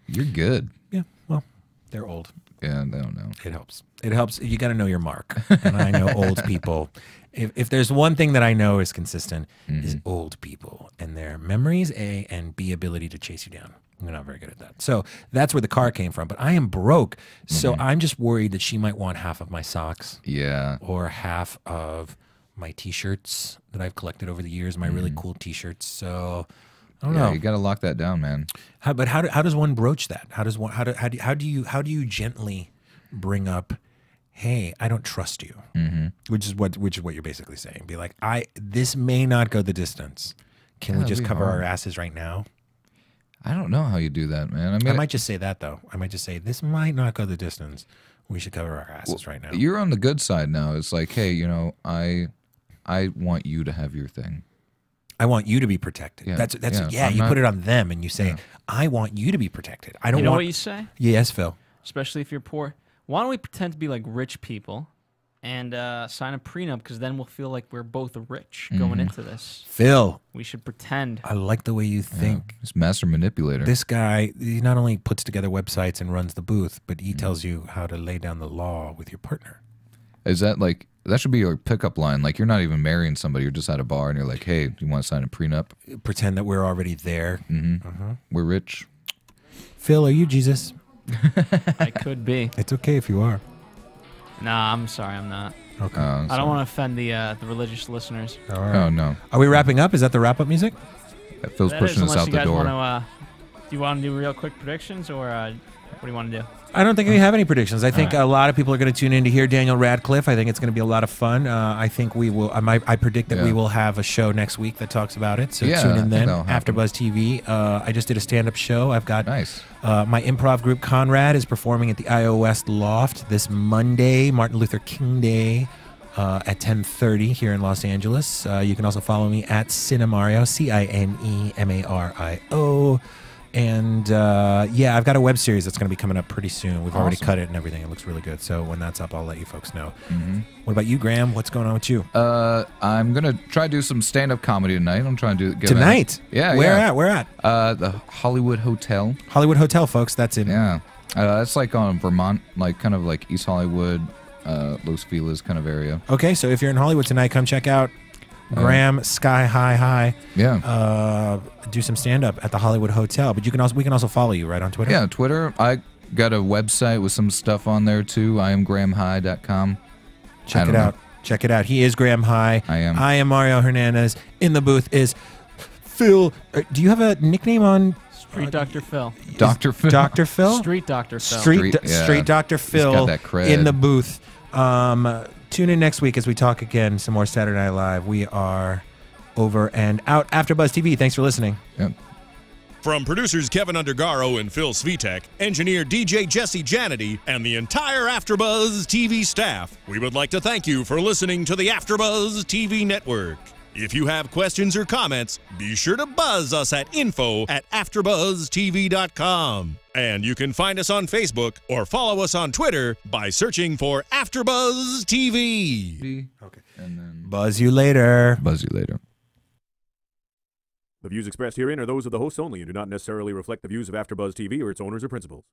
[SPEAKER 4] You're good.
[SPEAKER 3] Yeah, well, they're old.
[SPEAKER 4] Yeah, I don't know.
[SPEAKER 3] It helps. It helps. You got to know your mark. And I know old people. If there's one thing that I know is consistent, is old people and their memories, A, and B, ability to chase you down. We're not very good at that. So that's where the car came from. But I am broke. So I'm just worried that she might want half of my socks.
[SPEAKER 4] Yeah.
[SPEAKER 3] Or half of my T-shirts that I've collected over the years, my really cool T-shirts. So I don't
[SPEAKER 4] Yeah,
[SPEAKER 3] know.
[SPEAKER 4] you got to lock that down, man.
[SPEAKER 3] How does one broach that? How do you gently bring up, hey, I don't trust you, which is what you're basically saying. Be like, this may not go the distance. Can we
[SPEAKER 4] That'd
[SPEAKER 3] just
[SPEAKER 4] be
[SPEAKER 3] cover
[SPEAKER 4] hard.
[SPEAKER 3] our asses right now?
[SPEAKER 4] I don't know how you do that, man. I mean,
[SPEAKER 3] I might just say that though. I might just say this might not go the distance. We should cover our asses right now.
[SPEAKER 4] you're on the good side now. It's like, hey, you know, I want you to have your thing.
[SPEAKER 3] I want you to be protected.
[SPEAKER 4] Yeah,
[SPEAKER 3] That's
[SPEAKER 4] yeah, I'm
[SPEAKER 3] you
[SPEAKER 4] not-
[SPEAKER 3] put it on them and you say, I want you to be protected. I don't
[SPEAKER 5] You know
[SPEAKER 3] want
[SPEAKER 5] what you say?
[SPEAKER 3] Yes, Phil.
[SPEAKER 5] Especially if you're poor. Why don't we pretend to be like rich people and sign a prenup? Because then we'll feel like we're both rich going into this.
[SPEAKER 3] Phil,
[SPEAKER 5] We should pretend.
[SPEAKER 3] I like the way you think.
[SPEAKER 4] It's master manipulator.
[SPEAKER 3] This guy, he not only puts together websites and runs the booth, but he tells you how to lay down the law with your partner.
[SPEAKER 4] Is that like, that should be your pickup line. Like, you're not even marrying somebody. You're just at a bar and you're like, hey, do you want to sign a prenup?
[SPEAKER 3] Pretend that we're already there.
[SPEAKER 4] We're rich.
[SPEAKER 3] Phil, are you Jesus?
[SPEAKER 5] I could be.
[SPEAKER 3] It's okay if you are.
[SPEAKER 5] Nah, I'm sorry, I'm not.
[SPEAKER 3] Okay.
[SPEAKER 5] I don't want to offend the religious listeners.
[SPEAKER 3] All right.
[SPEAKER 4] Oh, no.
[SPEAKER 3] Are we wrapping up? Is that the wrap-up music?
[SPEAKER 4] Phil's
[SPEAKER 5] That
[SPEAKER 4] pushing
[SPEAKER 5] is,
[SPEAKER 4] us
[SPEAKER 5] unless
[SPEAKER 4] out
[SPEAKER 5] you
[SPEAKER 4] the
[SPEAKER 5] guys
[SPEAKER 4] door.
[SPEAKER 5] want to, do you want to do real quick predictions, or what do you want to do?
[SPEAKER 3] I don't think we have any predictions. I think a lot of people are going to tune in to hear Daniel Radcliffe. I think it's going to be a lot of fun. I think we will. I predict that we will have a show next week that talks about it. So
[SPEAKER 4] Yeah,
[SPEAKER 3] tune
[SPEAKER 4] I
[SPEAKER 3] in
[SPEAKER 4] think
[SPEAKER 3] then.
[SPEAKER 4] that'll happen.
[SPEAKER 3] AfterBuzz TV. I just did a stand-up show. I've got
[SPEAKER 4] Nice.
[SPEAKER 3] my improv group Conrad is performing at the IO West Loft this Monday, Martin Luther King Day, at 10:30 here in Los Angeles. You can also follow me at Cinemario, CINEMARIO. And yeah, I've got a web series that's going to be coming up pretty soon. We've already
[SPEAKER 4] Awesome.
[SPEAKER 3] cut it and everything. It looks really good. So when that's up, I'll let you folks know. What about you, Graham? What's going on with you?
[SPEAKER 4] I'm going to try to do some stand-up comedy tonight. I'm trying to do
[SPEAKER 3] Tonight?
[SPEAKER 4] Yeah,
[SPEAKER 3] Where
[SPEAKER 4] yeah.
[SPEAKER 3] at? Where at?
[SPEAKER 4] The Hollywood Hotel.
[SPEAKER 3] Hollywood Hotel, folks. That's in.
[SPEAKER 4] Yeah. It's like on Vermont, like kind of like East Hollywood, Los Feliz kind of area.
[SPEAKER 3] Okay, so if you're in Hollywood tonight, come check out Graham Sky High.
[SPEAKER 4] Yeah.
[SPEAKER 3] Do some stand-up at the Hollywood Hotel. But we can also follow you right on Twitter.
[SPEAKER 4] Yeah, Twitter. I got a website with some stuff on there too. IamGrahamHigh.com.
[SPEAKER 3] Check it out. Check it out. He is Graham High.
[SPEAKER 4] I am.
[SPEAKER 3] I am Mario Hernandez. In the booth is Phil. Do you have a nickname on
[SPEAKER 5] Street Dr. Phil.
[SPEAKER 4] Dr. Phil.
[SPEAKER 3] Dr. Phil?
[SPEAKER 5] Street Dr. Phil.
[SPEAKER 3] Street Dr. Phil
[SPEAKER 4] got that cred.
[SPEAKER 3] in the booth. Tune in next week as we talk again some more Saturday Night Live. We are over and out. AfterBuzz TV. Thanks for listening.
[SPEAKER 4] Yep.
[SPEAKER 1] From producers Kevin Undergaro and Phil Svitek, engineer DJ Jesse Janity, and the entire AfterBuzz TV staff, we would like to thank you for listening to the AfterBuzz TV network. If you have questions or comments, be sure to buzz us at info@AfterBuzzTV.com. And you can find us on Facebook or follow us on Twitter by searching for AfterBuzz TV.
[SPEAKER 4] Okay. And then
[SPEAKER 3] Buzz you later.
[SPEAKER 4] buzz you later.
[SPEAKER 8] The views expressed herein are those of the hosts only and do not necessarily reflect the views of AfterBuzz TV or its owners or principals.